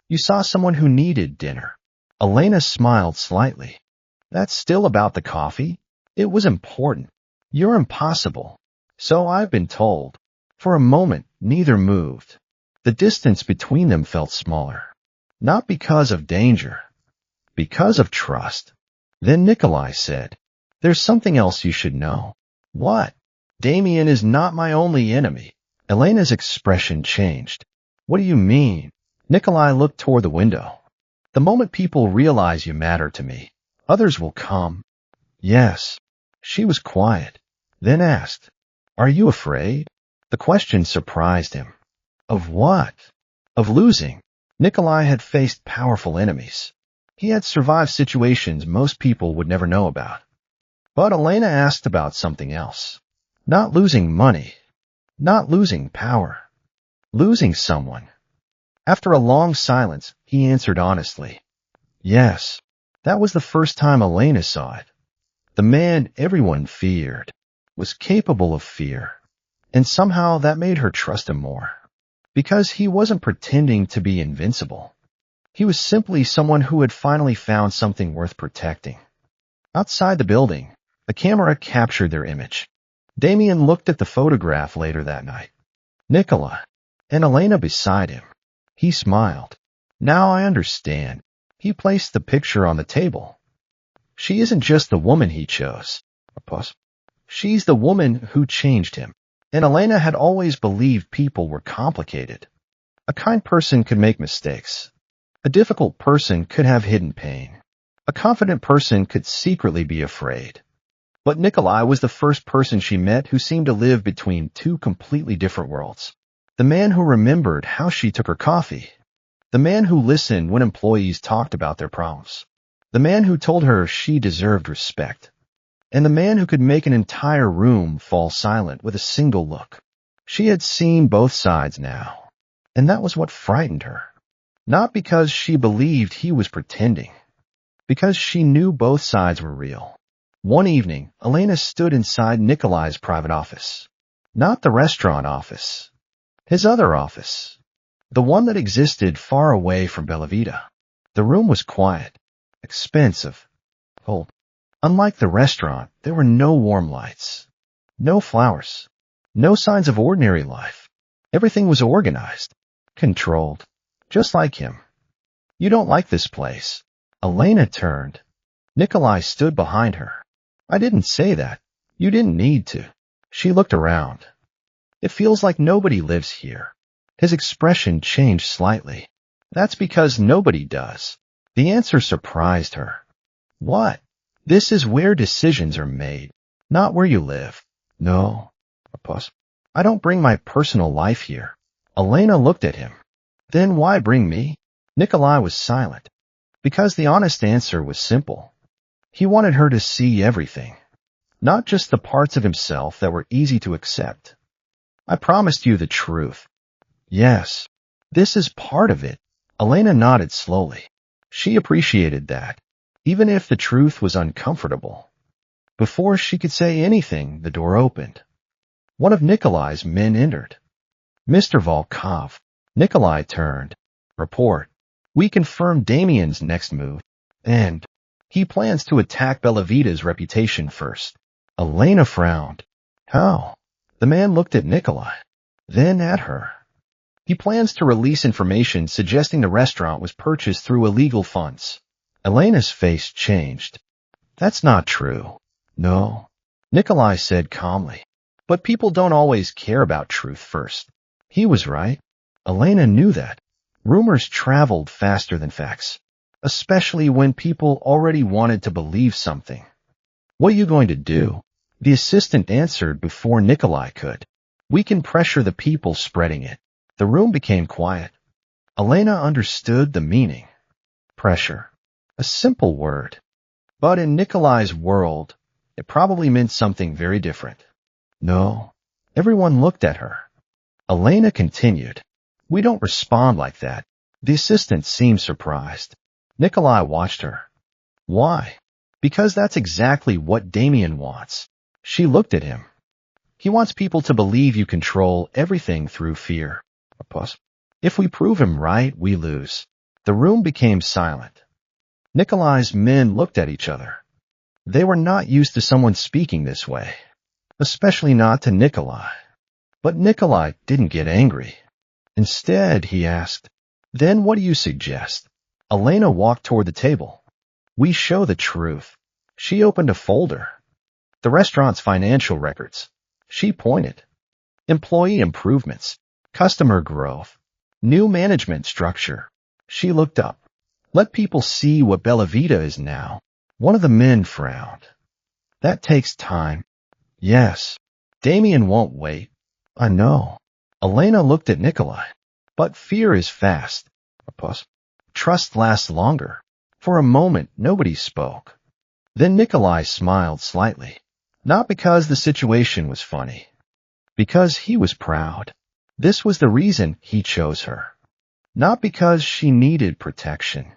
You saw someone who needed dinner. Elena smiled slightly. That's still about the coffee? It was important. You're impossible. So I've been told. For a moment, neither moved. The distance between them felt smaller. Not because of danger. Because of trust. Then Nikolai said, There's something else you should know. What? Damien is not my only enemy. Elena's expression changed. What do you mean? Nikolai looked toward the window. The moment people realize you matter to me, others will come. Yes. She was quiet, then asked, Are you afraid? The question surprised him. Of what? Of losing. Nikolai had faced powerful enemies. He had survived situations most people would never know about. But Elena asked about something else. Not losing money, not losing power, losing someone. After a long silence, he answered honestly. Yes, that was the first time Elena saw it. The man everyone feared was capable of fear, and somehow that made her trust him more. Because he wasn't pretending to be invincible. He was simply someone who had finally found something worth protecting. Outside the building, the camera captured their image. Damien looked at the photograph later that night. Nikolai and Elena beside him. He smiled. Now I understand. He placed the picture on the table. She isn't just the woman he chose. She's the woman who changed him. And Elena had always believed people were complicated. A kind person could make mistakes. A difficult person could have hidden pain. A confident person could secretly be afraid. But Nikolai was the first person she met who seemed to live between two completely different worlds. The man who remembered how she took her coffee. The man who listened when employees talked about their problems. The man who told her she deserved respect. And the man who could make an entire room fall silent with a single look. She had seen both sides now, and that was what frightened her. Not because she believed he was pretending, because she knew both sides were real. One evening, Elena stood inside Nikolai's private office. Not the restaurant office. His other office. The one that existed far away from Bella Vita. The room was quiet, expensive, cold. Unlike the restaurant, there were no warm lights, no flowers, no signs of ordinary life. Everything was organized, controlled, just like him. You don't like this place. Elena turned. Nikolai stood behind her. I didn't say that. You didn't need to. She looked around. It feels like nobody lives here. His expression changed slightly. That's because nobody does. The answer surprised her. What? This is where decisions are made, not where you live. No. I don't bring my personal life here. Elena looked at him. Then why bring me? Nikolai was silent. Because the honest answer was simple. He wanted her to see everything, not just the parts of himself that were easy to accept. I promised you the truth. Yes, this is part of it. Elena nodded slowly. She appreciated that, even if the truth was uncomfortable. Before she could say anything, the door opened. One of Nikolai's men entered. Mr. Volkov. Nikolai turned. Report. We confirmed Damien's next move, and he plans to attack Bella Vita's reputation first. Elena frowned. How? The man looked at Nikolai, then at her. He plans to release information suggesting the restaurant was purchased through illegal funds. Elena's face changed. That's not true. No, Nikolai said calmly. But people don't always care about truth first. He was right. Elena knew that. Rumors traveled faster than facts, especially when people already wanted to believe something. What are you going to do? The assistant answered before Nikolai could. We can pressure the people spreading it. The room became quiet. Elena understood the meaning. Pressure. A simple word. But in Nikolai's world, it probably meant something very different. No. Everyone looked at her. Elena continued. We don't respond like that. The assistant seemed surprised. Nikolai watched her. Why? Because that's exactly what Damien wants. She looked at him. He wants people to believe you control everything through fear. If we prove him right, we lose. The room became silent. Nikolai's men looked at each other. They were not used to someone speaking this way, especially not to Nikolai. But Nikolai didn't get angry. Instead, he asked, Then what do you suggest? Elena walked toward the table. We show the truth. She opened a folder. The restaurant's financial records. She pointed. Employee improvements. Customer growth. New management structure. She looked up. Let people see what Bella Vita is now. One of the men frowned. That takes time. Yes. Damien won't wait. I know. Elena looked at Nikolai. But fear is fast. Trust lasts longer. For a moment, nobody spoke. Then Nikolai smiled slightly. Not because the situation was funny. Because he was proud. This was the reason he chose her. Not because she needed protection.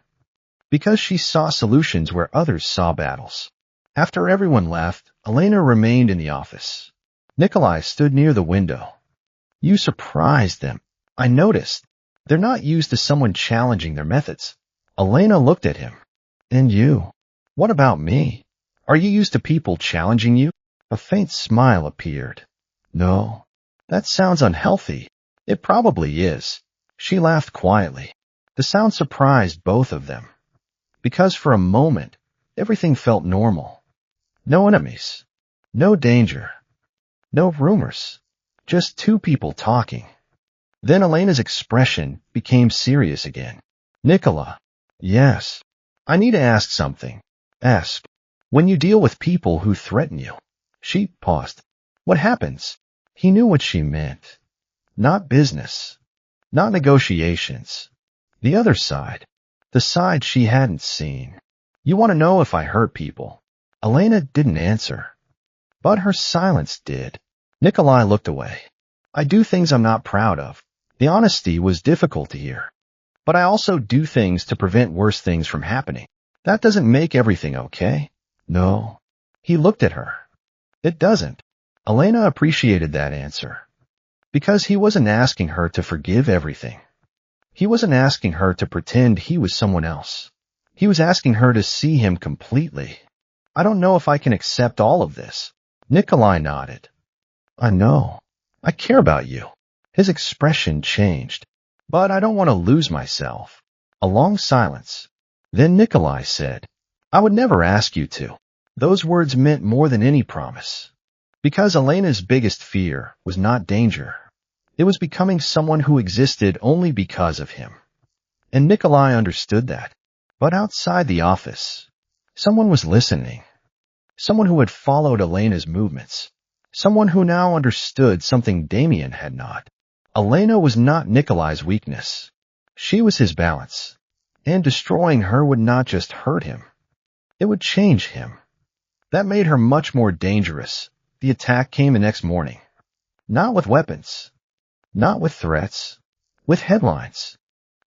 Because she saw solutions where others saw battles. After everyone left, Elena remained in the office. Nikolai stood near the window. You surprised them. I noticed. They're not used to someone challenging their methods. Elena looked at him. And you? What about me? Are you used to people challenging you? A faint smile appeared. No. That sounds unhealthy. It probably is. She laughed quietly. The sound surprised both of them. Because for a moment, everything felt normal. No enemies. No danger. No rumors. Just two people talking. Then Elena's expression became serious again. Nicola. Yes. I need to ask something. Ask. When you deal with people who threaten you. She paused. What happens? He knew what she meant. Not business. Not negotiations. The other side. The side she hadn't seen. You want to know if I hurt people? Elena didn't answer. But her silence did. Nikolai looked away. I do things I'm not proud of. The honesty was difficult to hear. But I also do things to prevent worse things from happening. That doesn't make everything okay. No. He looked at her. It doesn't. Elena appreciated that answer. Because he wasn't asking her to forgive everything. He wasn't asking her to pretend he was someone else. He was asking her to see him completely. I don't know if I can accept all of this. Nikolai nodded. I know. I care about you. His expression changed. But I don't want to lose myself. A long silence. Then Nikolai said, I would never ask you to. Those words meant more than any promise. Because Elena's biggest fear was not danger. It was becoming someone who existed only because of him. And Nikolai understood that. But outside the office, someone was listening. Someone who had followed Elena's movements. Someone who now understood something Damien had not. Elena was not Nikolai's weakness. She was his balance. And destroying her would not just hurt him. It would change him. That made her much more dangerous. The attack came the next morning. Not with weapons. Not with threats. With headlines.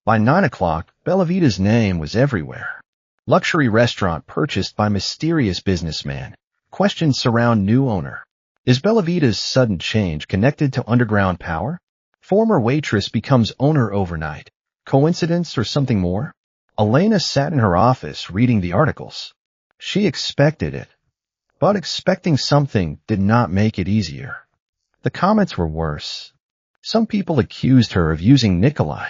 By 9 o'clock, Bellavita's name was everywhere. Luxury restaurant purchased by mysterious businessman. Questions surround new owner. Is Bellavita's sudden change connected to underground power? Former waitress becomes owner overnight. Coincidence or something more? Elena sat in her office reading the articles. She expected it. But expecting something did not make it easier. The comments were worse. Some people accused her of using Nikolai.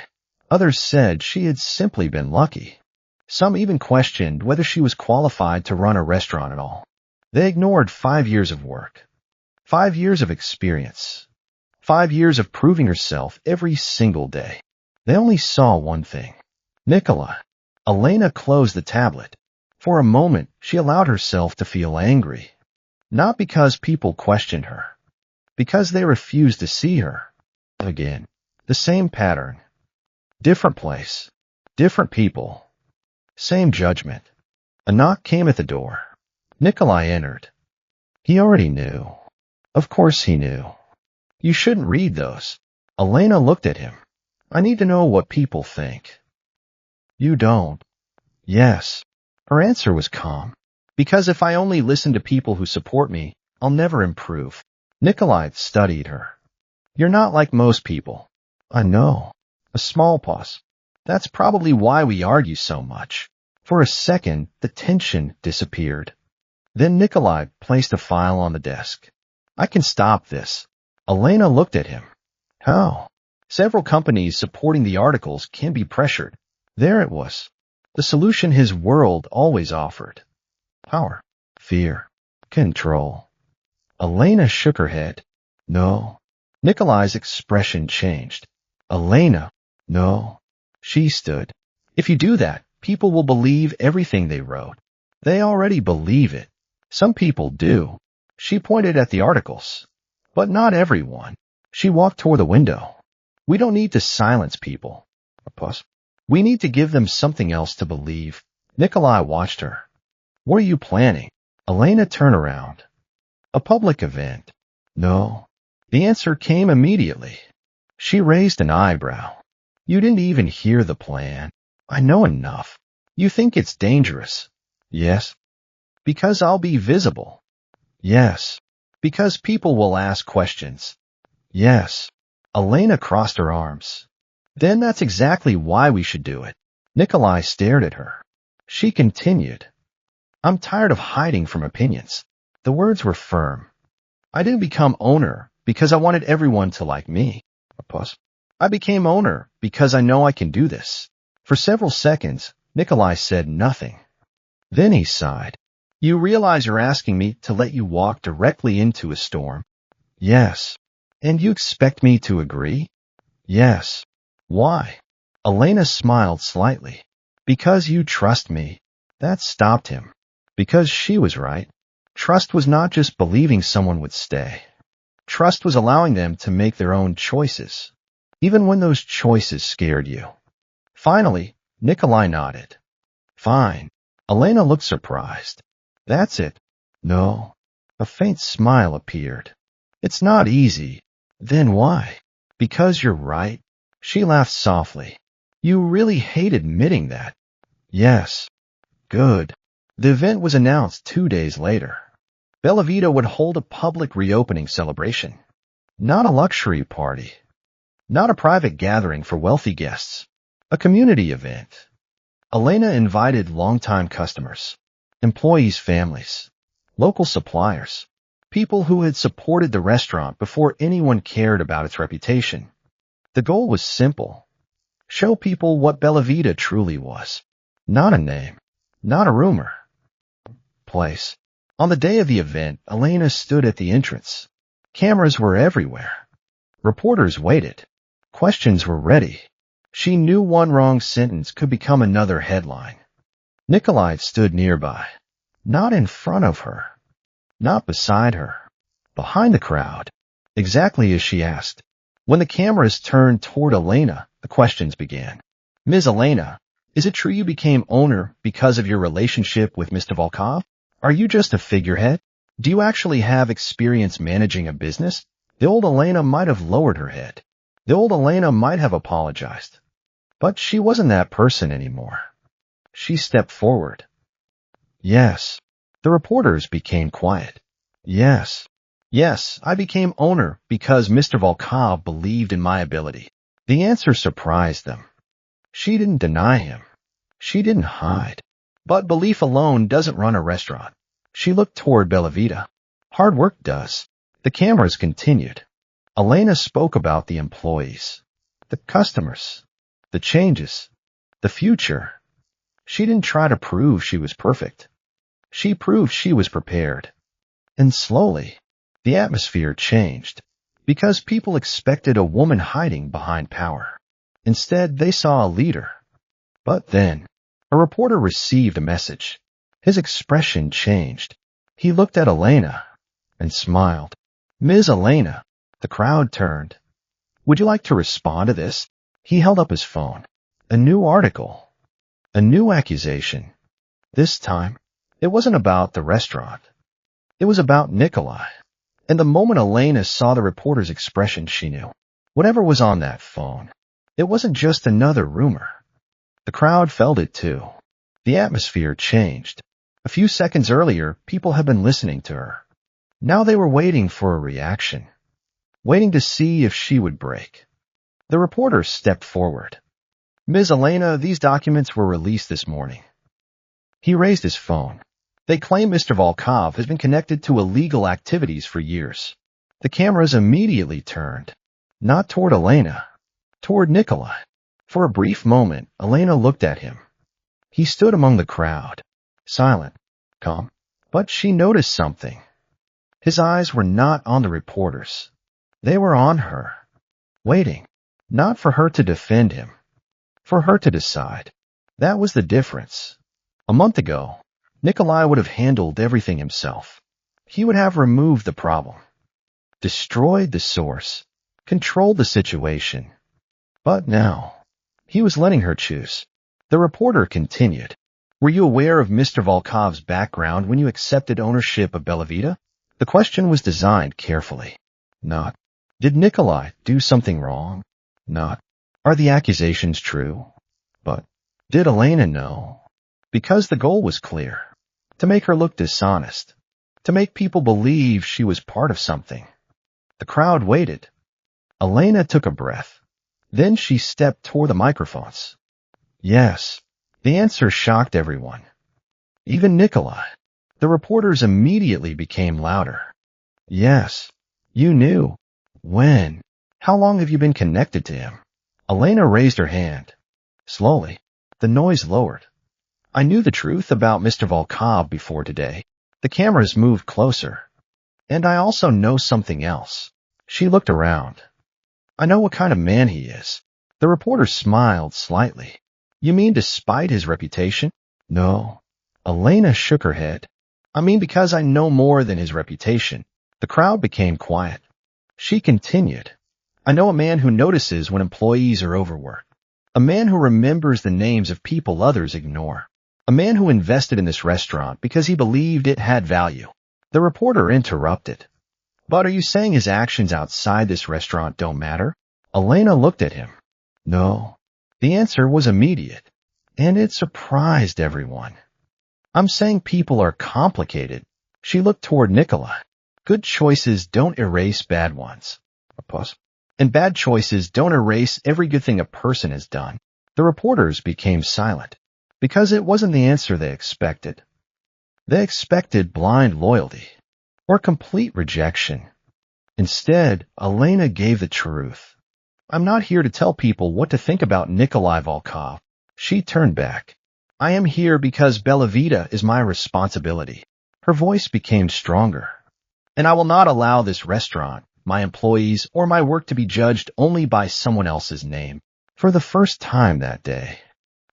Others said she had simply been lucky. Some even questioned whether she was qualified to run a restaurant at all. They ignored 5 years of work. 5 years of experience. 5 years of proving herself every single day. They only saw one thing. Nikolai. Elena closed the tablet. For a moment, she allowed herself to feel angry. Not because people questioned her. Because they refused to see her. Again, the same pattern. Different place. Different people. Same judgment. A knock came at the door. Nikolai entered. He already knew. Of course he knew. You shouldn't read those. Elena looked at him. I need to know what people think. You don't. Yes. Her answer was calm. Because if I only listen to people who support me, I'll never improve. Nikolai studied her. You're not like most people. I know. A small pause. That's probably why we argue so much. For a second, the tension disappeared. Then Nikolai placed a file on the desk. I can stop this. Elena looked at him. How? Several companies supporting the articles can be pressured. There it was. The solution his world always offered. Power. Fear. Control. Elena shook her head. No. Nikolai's expression changed. Elena. No. She stood. If you do that, people will believe everything they wrote. They already believe it. Some people do. She pointed at the articles. But not everyone. She walked toward the window. We don't need to silence people. A pause. We need to give them something else to believe. Nikolai watched her. What are you planning? Elena turned around. A public event. No. The answer came immediately. She raised an eyebrow. You didn't even hear the plan. I know enough. You think it's dangerous. Yes. Because I'll be visible. Yes. Because people will ask questions. Yes. Elena crossed her arms. Then that's exactly why we should do it. Nikolai stared at her. She continued. I'm tired of hiding from opinions. The words were firm. I didn't become owner because I wanted everyone to like me. A pause. I became owner because I know I can do this. For several seconds, Nikolai said nothing. Then he sighed. You realize you're asking me to let you walk directly into a storm? Yes. And you expect me to agree? Yes. Why? Elena smiled slightly. Because you trust me. That stopped him. Because she was right. Trust was not just believing someone would stay. Trust was allowing them to make their own choices, even when those choices scared you. Finally, Nikolai nodded. Fine. Elena looked surprised. That's it. No. A faint smile appeared. It's not easy. Then why? Because you're right. She laughed softly. You really hate admitting that. Yes. Good. The event was announced 2 days later. Bella Vita would hold a public reopening celebration. Not a luxury party. Not a private gathering for wealthy guests. A community event. Elena invited longtime customers, employees' families, local suppliers, people who had supported the restaurant before anyone cared about its reputation. The goal was simple. Show people what Bella Vita truly was. Not a name. Not a rumor. Place. On the day of the event, Elena stood at the entrance. Cameras were everywhere. Reporters waited. Questions were ready. She knew one wrong sentence could become another headline. Nikolai stood nearby. Not in front of her. Not beside her. Behind the crowd. Exactly as she asked. When the cameras turned toward Elena, the questions began. Ms. Elena, is it true you became owner because of your relationship with Mr. Volkov? Are you just a figurehead? Do you actually have experience managing a business? The old Elena might have lowered her head. The old Elena might have apologized. But she wasn't that person anymore. She stepped forward. Yes. The reporters became quiet. Yes. Yes, I became owner because Mr. Volkov believed in my ability. The answer surprised them. She didn't deny him. She didn't hide. But belief alone doesn't run a restaurant. She looked toward Bella Vita. Hard work does. The cameras continued. Elena spoke about the employees, the customers, the changes, the future. She didn't try to prove she was perfect. She proved she was prepared. And slowly, the atmosphere changed because people expected a woman hiding behind power. Instead, they saw a leader. But then, a reporter received a message. His expression changed. He looked at Elena and smiled. Ms. Elena, the crowd turned. Would you like to respond to this? He held up his phone. A new article. A new accusation. This time, it wasn't about the restaurant. It was about Nikolai. And the moment Elena saw the reporter's expression, she knew. Whatever was on that phone, it wasn't just another rumor. The crowd felt it too. The atmosphere changed. A few seconds earlier, people had been listening to her. Now they were waiting for a reaction, waiting to see if she would break. The reporter stepped forward. Ms. Elena, these documents were released this morning. He raised his phone. They claim Mr. Volkov has been connected to illegal activities for years. The cameras immediately turned, not toward Elena, toward Nikolai. For a brief moment, Elena looked at him. He stood among the crowd, silent, calm. But she noticed something. His eyes were not on the reporters. They were on her, waiting, not for her to defend him, for her to decide. That was the difference. A month ago, Nikolai would have handled everything himself. He would have removed the problem, destroyed the source, controlled the situation. But now, he was letting her choose. The reporter continued. Were you aware of Mr. Volkov's background when you accepted ownership of Bellavita? The question was designed carefully. Not, did Nikolai do something wrong? Not, are the accusations true? But, did Elena know? Because the goal was clear. To make her look dishonest. To make people believe she was part of something. The crowd waited. Elena took a breath. Then she stepped toward the microphones. Yes. The answer shocked everyone. Even Nikolai. The reporters immediately became louder. Yes. You knew. When? How long have you been connected to him? Elena raised her hand. Slowly. The noise lowered. I knew the truth about Mr. Volkov before today. The cameras moved closer. And I also know something else. She looked around. I know what kind of man he is. The reporter smiled slightly. You mean despite his reputation? No. Elena shook her head. I mean because I know more than his reputation. The crowd became quiet. She continued. I know a man who notices when employees are overworked. A man who remembers the names of people others ignore. A man who invested in this restaurant because he believed it had value. The reporter interrupted. But are you saying his actions outside this restaurant don't matter? Elena looked at him. No. The answer was immediate, and it surprised everyone. I'm saying people are complicated. She looked toward Nikolai. Good choices don't erase bad ones. A pause. And bad choices don't erase every good thing a person has done. The reporters became silent, because it wasn't the answer they expected. They expected blind loyalty, or complete rejection. Instead, Elena gave the truth. I'm not here to tell people what to think about Nikolai Volkov. She turned back. I am here because Bellavita is my responsibility. Her voice became stronger. And I will not allow this restaurant, my employees, or my work to be judged only by someone else's name. For the first time that day,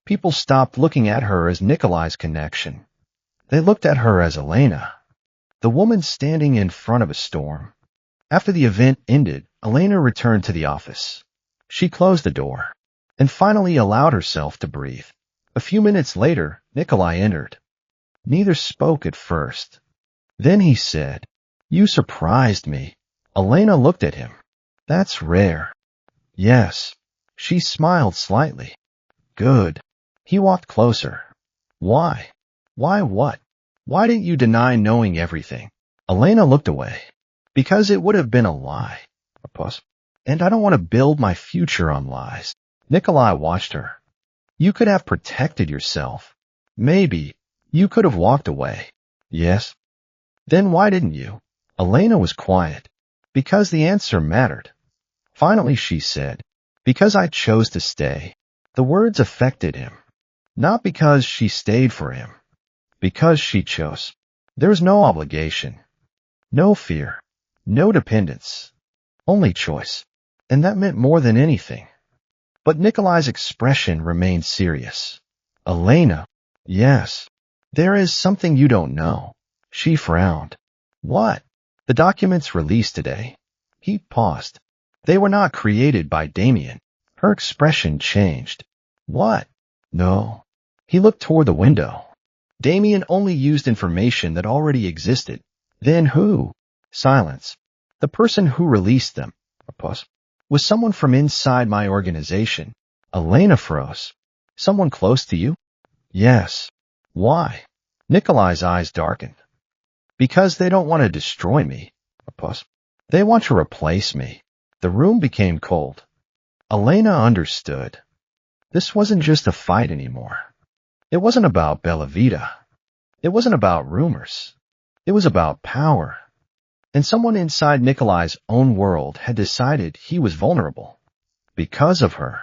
people stopped looking at her as Nikolai's connection. They looked at her as Elena, the woman standing in front of a storm. After the event ended, Elena returned to the office. She closed the door and finally allowed herself to breathe. A few minutes later, Nikolai entered. Neither spoke at first. Then he said, You surprised me. Elena looked at him. That's rare. Yes. She smiled slightly. Good. He walked closer. Why? Why what? Why didn't you deny knowing everything? Elena looked away. Because it would have been a lie. A pause. And I don't want to build my future on lies. Nikolai watched her. You could have protected yourself. Maybe. You could have walked away. Yes. Then why didn't you? Elena was quiet. Because the answer mattered. Finally she said, Because I chose to stay. The words affected him. Not because she stayed for him. Because she chose. There was no obligation. No fear. No dependence. Only choice. And that meant more than anything. But Nikolai's expression remained serious. Elena. Yes. There is something you don't know. She frowned. What? The documents released today. He paused. They were not created by Damien. Her expression changed. What? No. He looked toward the window. Damien only used information that already existed. Then who? Silence. The person who released them. A pause. Was someone from inside my organization. Elena froze. Someone close to you? Yes. Why? Nikolai's eyes darkened. Because they don't want to destroy me. A pause. They want to replace me. The room became cold. Elena understood. This wasn't just a fight anymore. It wasn't about Bellavita. It wasn't about rumors. It was about power. And someone inside Nikolai's own world had decided he was vulnerable. Because of her.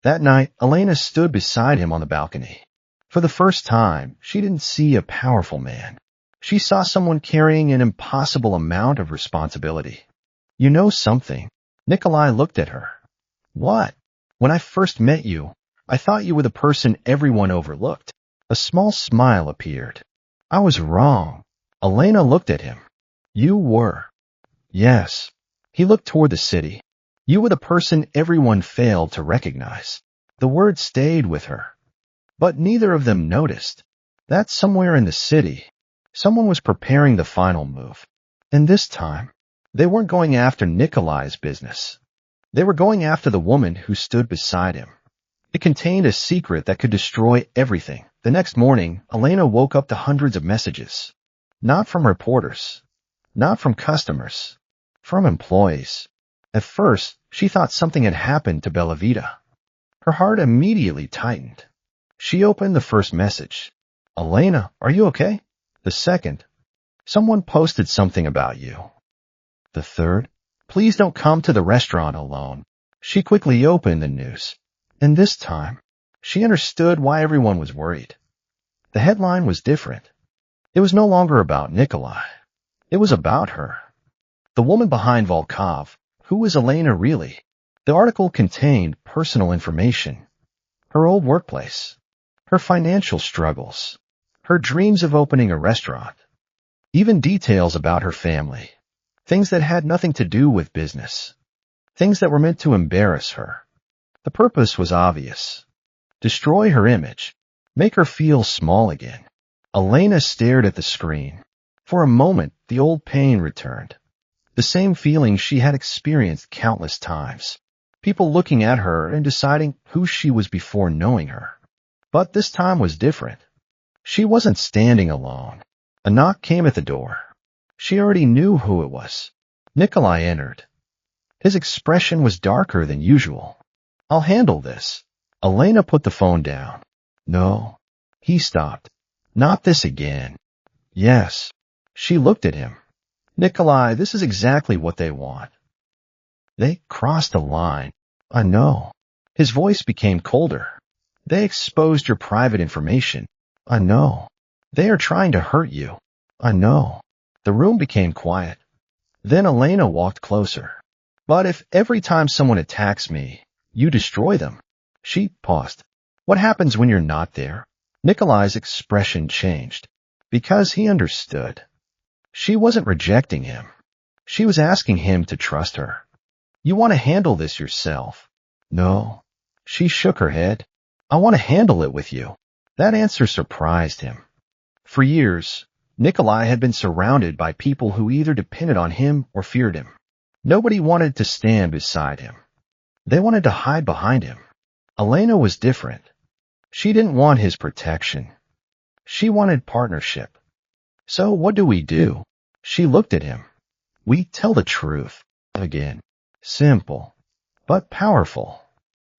That night, Elena stood beside him on the balcony. For the first time, she didn't see a powerful man. She saw someone carrying an impossible amount of responsibility. You know something. Nikolai looked at her. What? When I first met you, I thought you were the person everyone overlooked. A small smile appeared. I was wrong. Elena looked at him. You were. Yes. He looked toward the city. You were the person everyone failed to recognize. The word stayed with her. But neither of them noticed that somewhere in the city, someone was preparing the final move. And this time, they weren't going after Nikolai's business. They were going after the woman who stood beside him. It contained a secret that could destroy everything. The next morning, Elena woke up to hundreds of messages. Not from reporters, not from customers, from employees. At first, she thought something had happened to Bellavita. Her heart immediately tightened. She opened the first message. Elena, are you okay? The second, someone posted something about you. The third, please don't come to the restaurant alone. She quickly opened the news. And this time, she understood why everyone was worried. The headline was different. It was no longer about Nikolai. It was about her. The woman behind Volkov. Who was Elena really? The article contained personal information. Her old workplace. Her financial struggles. Her dreams of opening a restaurant. Even details about her family. Things that had nothing to do with business. Things that were meant to embarrass her. The purpose was obvious. Destroy her image. Make her feel small again. Elena stared at the screen. For a moment, the old pain returned. The same feeling she had experienced countless times. People looking at her and deciding who she was before knowing her. But this time was different. She wasn't standing alone. A knock came at the door. She already knew who it was. Nikolai entered. His expression was darker than usual. I'll handle this. Elena put the phone down. No. He stopped. Not this again. Yes. She looked at him. Nikolai, this is exactly what they want. They crossed a line. I know. His voice became colder. They exposed your private information. I know. They are trying to hurt you. I know. The room became quiet. Then Elena walked closer. But if every time someone attacks me, you destroy them. She paused. What happens when you're not there? Nikolai's expression changed. Because he understood. She wasn't rejecting him. She was asking him to trust her. You want to handle this yourself? No. She shook her head. I want to handle it with you. That answer surprised him. For years, Nikolai had been surrounded by people who either depended on him or feared him. Nobody wanted to stand beside him. They wanted to hide behind him. Elena was different. She didn't want his protection. She wanted partnership. So what do? She looked at him. We tell the truth. Again. Simple, but powerful.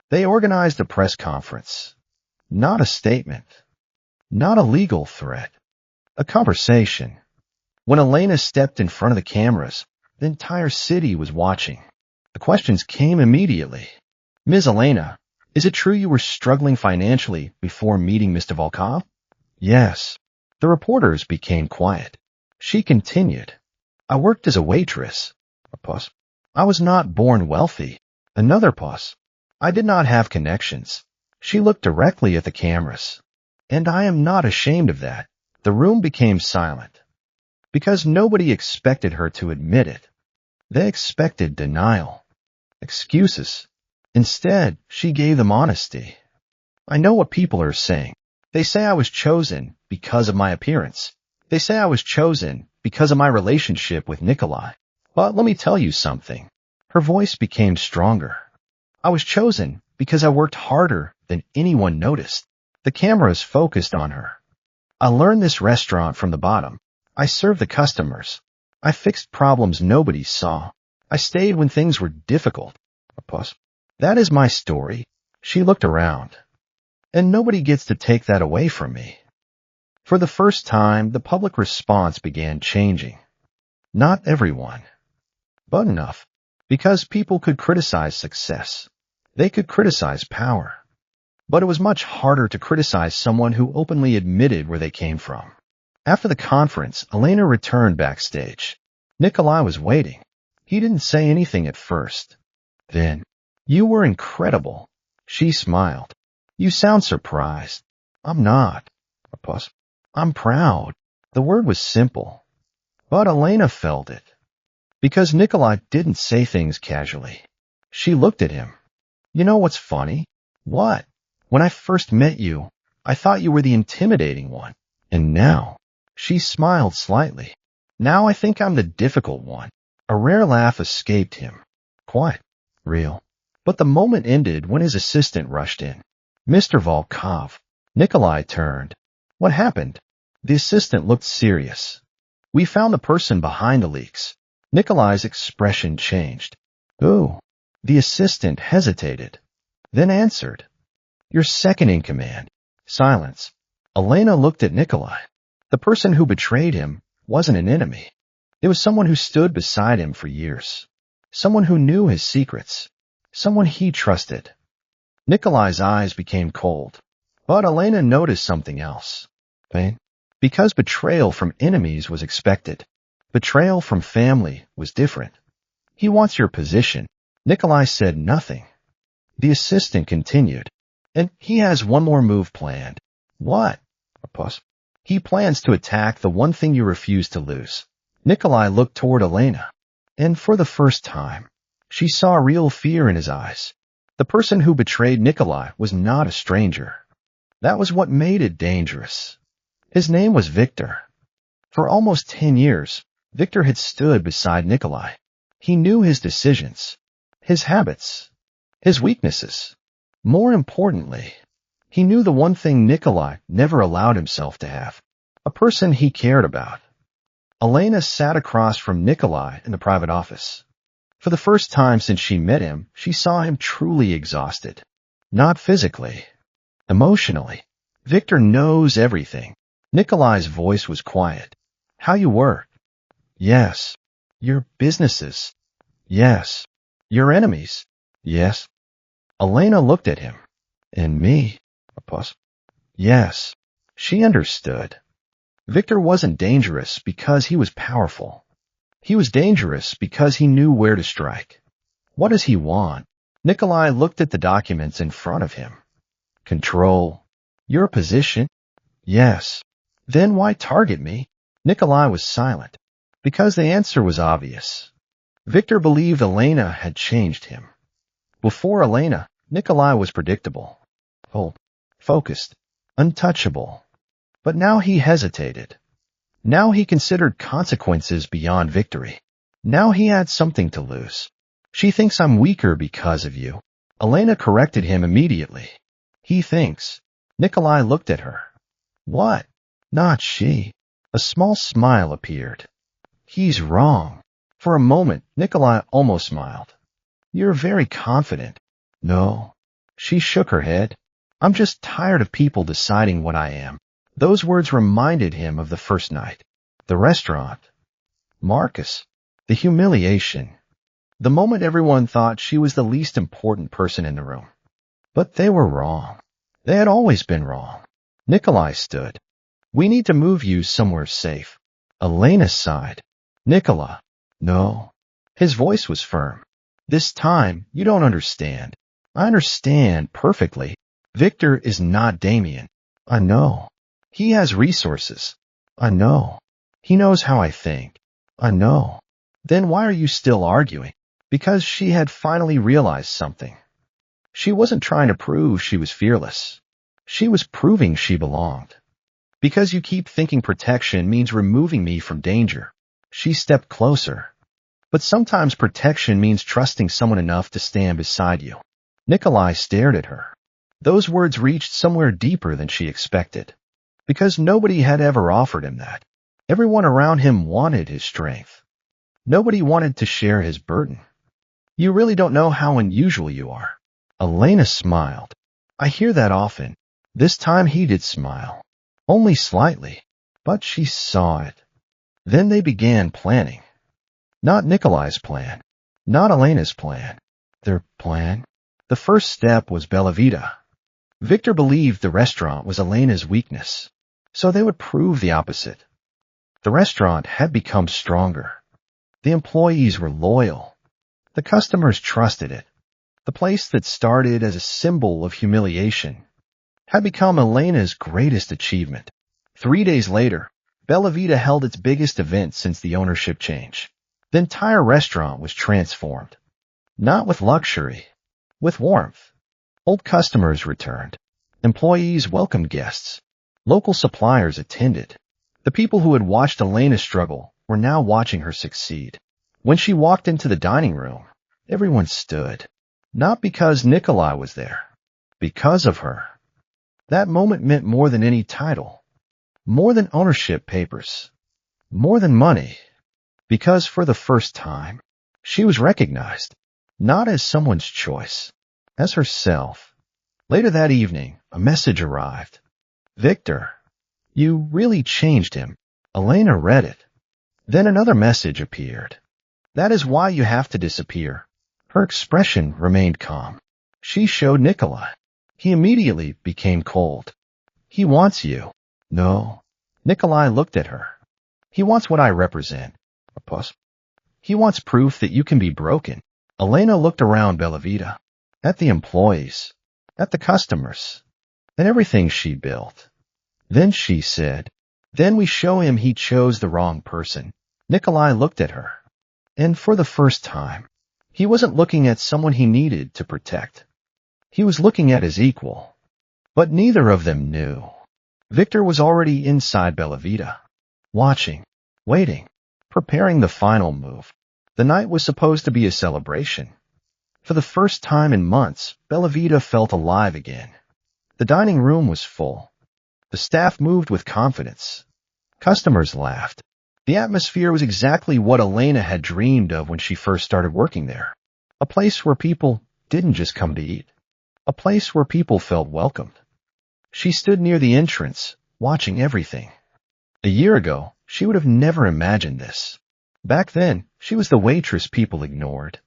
They organized a press conference. Not a statement. Not a legal threat. A conversation. When Elena stepped in front of the cameras, the entire city was watching. The questions came immediately. Ms. Elena, is it true you were struggling financially before meeting Mr. Volkov? Yes. The reporters became quiet. She continued. I worked as a waitress. A pause. I was not born wealthy. Another pause. I did not have connections. She looked directly at the cameras. And I am not ashamed of that. The room became silent. Because nobody expected her to admit it. They expected denial. Excuses. Instead, she gave them honesty. I know what people are saying. They say I was chosen because of my appearance. They say I was chosen because of my relationship with Nikolai. But let me tell you something. Her voice became stronger. I was chosen because I worked harder than anyone noticed. The cameras focused on her. I learned this restaurant from the bottom. I served the customers. I fixed problems nobody saw. I stayed when things were difficult. A pause. That is my story. She looked around. And nobody gets to take that away from me. For the first time, the public response began changing. Not everyone, but enough. Because people could criticize success. They could criticize power. But it was much harder to criticize someone who openly admitted where they came from. After the conference, Elena returned backstage. Nikolai was waiting. He didn't say anything at first. Then, you were incredible. She smiled. You sound surprised. I'm not. A pause. I'm proud. The word was simple. But Elena felt it. Because Nikolai didn't say things casually. She looked at him. You know what's funny? What? When I first met you, I thought you were the intimidating one. And now, she smiled slightly. Now I think I'm the difficult one. A rare laugh escaped him. Quite real. But the moment ended when his assistant rushed in. Mr. Volkov. Nikolai turned. What happened? The assistant looked serious. We found the person behind the leaks. Nikolai's expression changed. Who? The assistant hesitated, then answered. Your second in command. Silence. Elena looked at Nikolai. The person who betrayed him wasn't an enemy. It was someone who stood beside him for years. Someone who knew his secrets. Someone he trusted. Nikolai's eyes became cold. But Elena noticed something else. Pain? Because betrayal from enemies was expected. Betrayal from family was different. He wants your position. Nikolai said nothing. The assistant continued. And he has one more move planned. What? A pause. He plans to attack the one thing you refuse to lose. Nikolai looked toward Elena. And for the first time, she saw real fear in his eyes. The person who betrayed Nikolai was not a stranger. That was what made it dangerous. His name was Victor. For almost 10 years, Victor had stood beside Nikolai. He knew his decisions, his habits, his weaknesses. More importantly, he knew the one thing Nikolai never allowed himself to have, a person he cared about. Elena sat across from Nikolai in the private office. For the first time since she met him, she saw him truly exhausted. Not physically, emotionally. Victor knows everything. Nikolai's voice was quiet. How you work? Yes. Your businesses? Yes. Your enemies? Yes. Elena looked at him. And me? A pause. Yes. She understood. Victor wasn't dangerous because he was powerful. He was dangerous because he knew where to strike. What does he want? Nikolai looked at the documents in front of him. Control. Your position? Yes. Then why target me? Nikolai was silent. Because the answer was obvious. Victor believed Elena had changed him. Before Elena, Nikolai was predictable. Cold, focused, untouchable. But now he hesitated. Now he considered consequences beyond victory. Now he had something to lose. She thinks I'm weaker because of you. Elena corrected him immediately. He thinks. Nikolai looked at her. What? Not she. A small smile appeared. He's wrong. For a moment, Nikolai almost smiled. You're very confident. No. She shook her head. I'm just tired of people deciding what I am. Those words reminded him of the first night. The restaurant. Marcus. The humiliation. The moment everyone thought she was the least important person in the room. But they were wrong. They had always been wrong. Nikolai stood. We need to move you somewhere safe. Elena sighed. Nikolai. No. His voice was firm. This time, you don't understand. I understand perfectly. Victor is not Damien. I know. He has resources. I know. He knows how I think. I know. Then why are you still arguing? Because she had finally realized something. She wasn't trying to prove she was fearless. She was proving she belonged. Because you keep thinking protection means removing me from danger. She stepped closer. But sometimes protection means trusting someone enough to stand beside you. Nikolai stared at her. Those words reached somewhere deeper than she expected. Because nobody had ever offered him that. Everyone around him wanted his strength. Nobody wanted to share his burden. You really don't know how unusual you are. Elena smiled. I hear that often. This time he did smile. Only slightly. But she saw it. Then they began planning. Not Nikolai's plan. Not Elena's plan. Their plan? The first step was Bella Vita. Victor believed the restaurant was Elena's weakness. So they would prove the opposite. The restaurant had become stronger. The employees were loyal. The customers trusted it. The place that started as a symbol of humiliation had become Elena's greatest achievement. 3 days later, Bella Vita held its biggest event since the ownership change. The entire restaurant was transformed. Not with luxury, with warmth. Old customers returned. Employees welcomed guests. Local suppliers attended. The people who had watched Elena struggle were now watching her succeed. When she walked into the dining room, everyone stood. Not because Nikolai was there, because of her. That moment meant more than any title, more than ownership papers, more than money, because for the first time, she was recognized, not as someone's choice, as herself. Later that evening, a message arrived. Victor, you really changed him. Elena read it. Then another message appeared. That is why you have to disappear. Her expression remained calm. She showed Nikolai. He immediately became cold. He wants you. No. Nikolai looked at her. He wants what I represent. A pause. He wants proof that you can be broken. Elena looked around Bella Vita, at the employees, at the customers, and everything she built. Then she said, then we show him he chose the wrong person. Nikolai looked at her. And for the first time, he wasn't looking at someone he needed to protect. He was looking at his equal. But neither of them knew. Victor was already inside Bella Vita, watching, waiting, preparing the final move. The night was supposed to be a celebration. For the first time in months, Bella Vita felt alive again. The dining room was full. The staff moved with confidence. Customers laughed. The atmosphere was exactly what Elena had dreamed of when she first started working there. A place where people didn't just come to eat. A place where people felt welcomed. She stood near the entrance, watching everything. A year ago, she would have never imagined this. Back then, she was the waitress people ignored.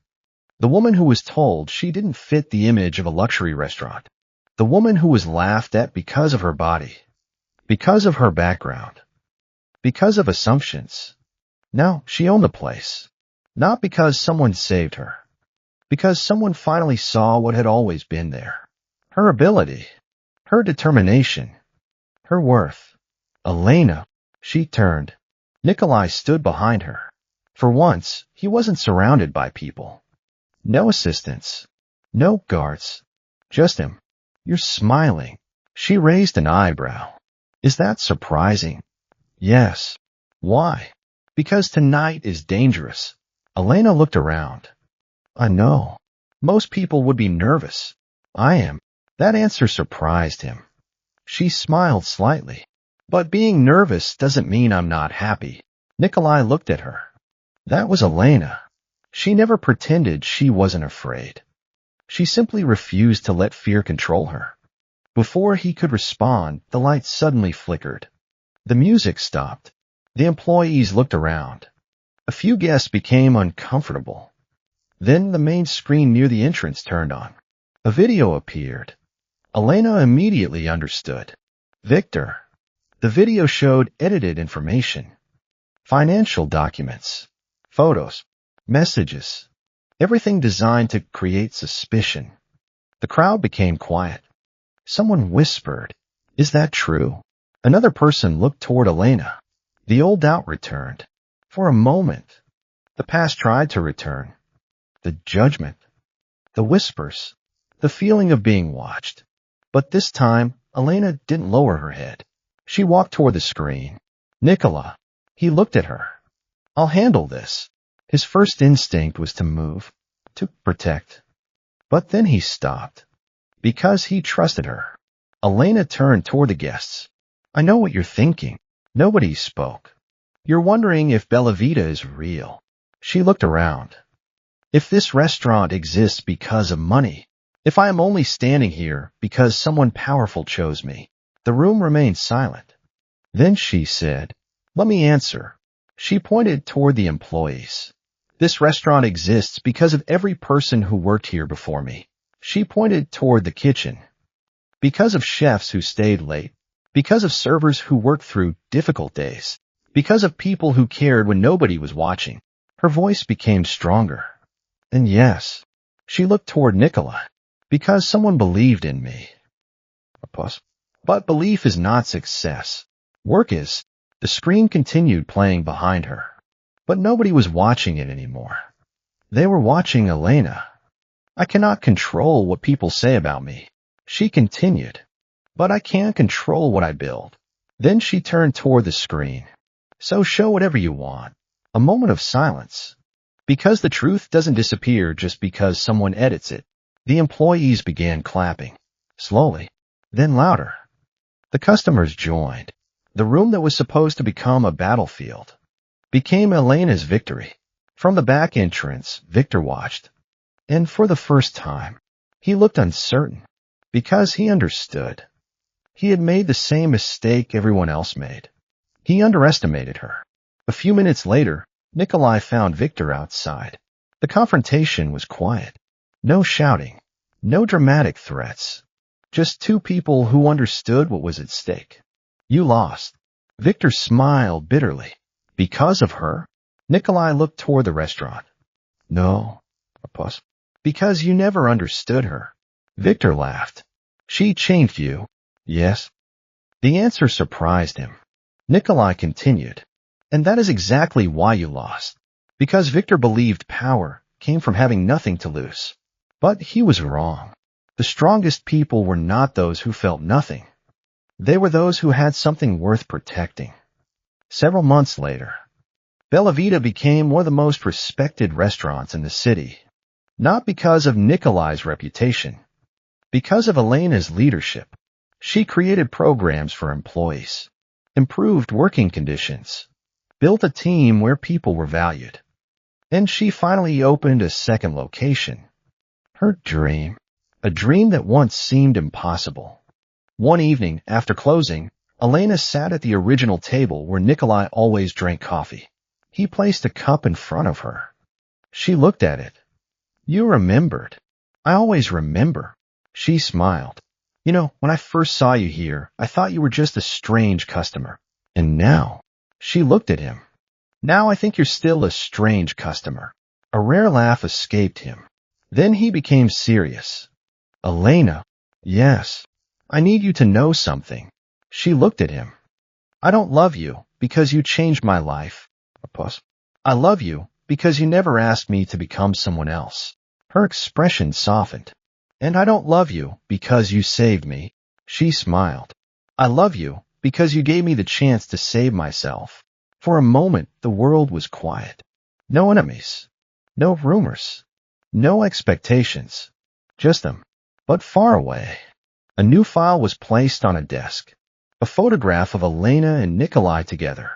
The woman who was told she didn't fit the image of a luxury restaurant. The woman who was laughed at because of her body, because of her background, because of assumptions. Now she owned the place. Not because someone saved her. Because someone finally saw what had always been there. Her ability. Her determination. Her worth. Elena. She turned. Nikolai stood behind her. For once, he wasn't surrounded by people. No assistants. No guards. Just him. You're smiling. She raised an eyebrow. Is that surprising? Yes. Why? Because tonight is dangerous. Elena looked around. I know. Most people would be nervous. I am. That answer surprised him. She smiled slightly. But being nervous doesn't mean I'm not happy. Nikolai looked at her. That was Elena. She never pretended she wasn't afraid. She simply refused to let fear control her. Before he could respond, the lights suddenly flickered. The music stopped. The employees looked around. A few guests became uncomfortable. Then the main screen near the entrance turned on. A video appeared. Elena immediately understood. Victor. The video showed edited information. Financial documents. Photos. Messages. Everything designed to create suspicion. The crowd became quiet. Someone whispered, "Is that true?" Another person looked toward Elena. The old doubt returned. For a moment, the past tried to return. The judgment, the whispers, the feeling of being watched. But this time, Elena didn't lower her head. She walked toward the screen. Nikolai. He looked at her. I'll handle this. His first instinct was to move, to protect. But then he stopped. Because he trusted her. Elena turned toward the guests. I know what you're thinking. Nobody spoke. You're wondering if Bella Vita is real. She looked around. If this restaurant exists because of money, if I am only standing here because someone powerful chose me. The room remained silent. Then she said, let me answer. She pointed toward the employees. This restaurant exists because of every person who worked here before me. She pointed toward the kitchen. Because of chefs who stayed late. Because of servers who worked through difficult days. Because of people who cared when nobody was watching. Her voice became stronger. And yes, she looked toward Nikolai. Because someone believed in me. A pause. But belief is not success. Work is. The screen continued playing behind her. But nobody was watching it anymore. They were watching Elena. I cannot control what people say about me. She continued. but I can't control what I build. Then she turned toward the screen. So show whatever you want. A moment of silence. Because the truth doesn't disappear just because someone edits it. The employees began clapping. Slowly. Then louder. The customers joined. The room that was supposed to become a battlefield became Elena's victory. From the back entrance, Victor watched. And for the first time, he looked uncertain. Because he understood. He had made the same mistake everyone else made. He underestimated her. A few minutes later, Nikolai found Victor outside. The confrontation was quiet. No shouting. No dramatic threats. Just two people who understood what was at stake. You lost. Victor smiled bitterly. Because of her? Nikolai looked toward the restaurant. No. A pause. Because you never understood her. Victor laughed. She changed you. Yes. The answer surprised him. Nikolai continued. And that is exactly why you lost. Because Victor believed power came from having nothing to lose. But he was wrong. The strongest people were not those who felt nothing. They were those who had something worth protecting. Several months later, Bella Vita became one of the most respected restaurants in the city. Not because of Nikolai's reputation. Because of Elena's leadership. She created programs for employees, improved working conditions, built a team where people were valued. And she finally opened a second location. Her dream, a dream that once seemed impossible. One evening, after closing, Elena sat at the original table where Nikolai always drank coffee. He placed a cup in front of her. She looked at it. You remembered. I always remember. She smiled. You know, when I first saw you here, I thought you were just a strange customer. And now, she looked at him. Now I think you're still a strange customer. A rare laugh escaped him. Then he became serious. Elena. Yes. I need you to know something. She looked at him. I don't love you because you changed my life. A pause. I love you because you never asked me to become someone else. Her expression softened. And I don't love you because you saved me. She smiled. I love you because you gave me the chance to save myself. For a moment, the world was quiet. No enemies. No rumors. No expectations. Just them. But far away. A new file was placed on a desk. A photograph of Elena and Nikolai together.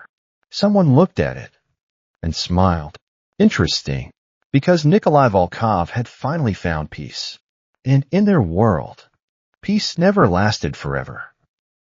Someone looked at it and smiled. Interesting, because Nikolai Volkov had finally found peace. And in their world, peace never lasted forever.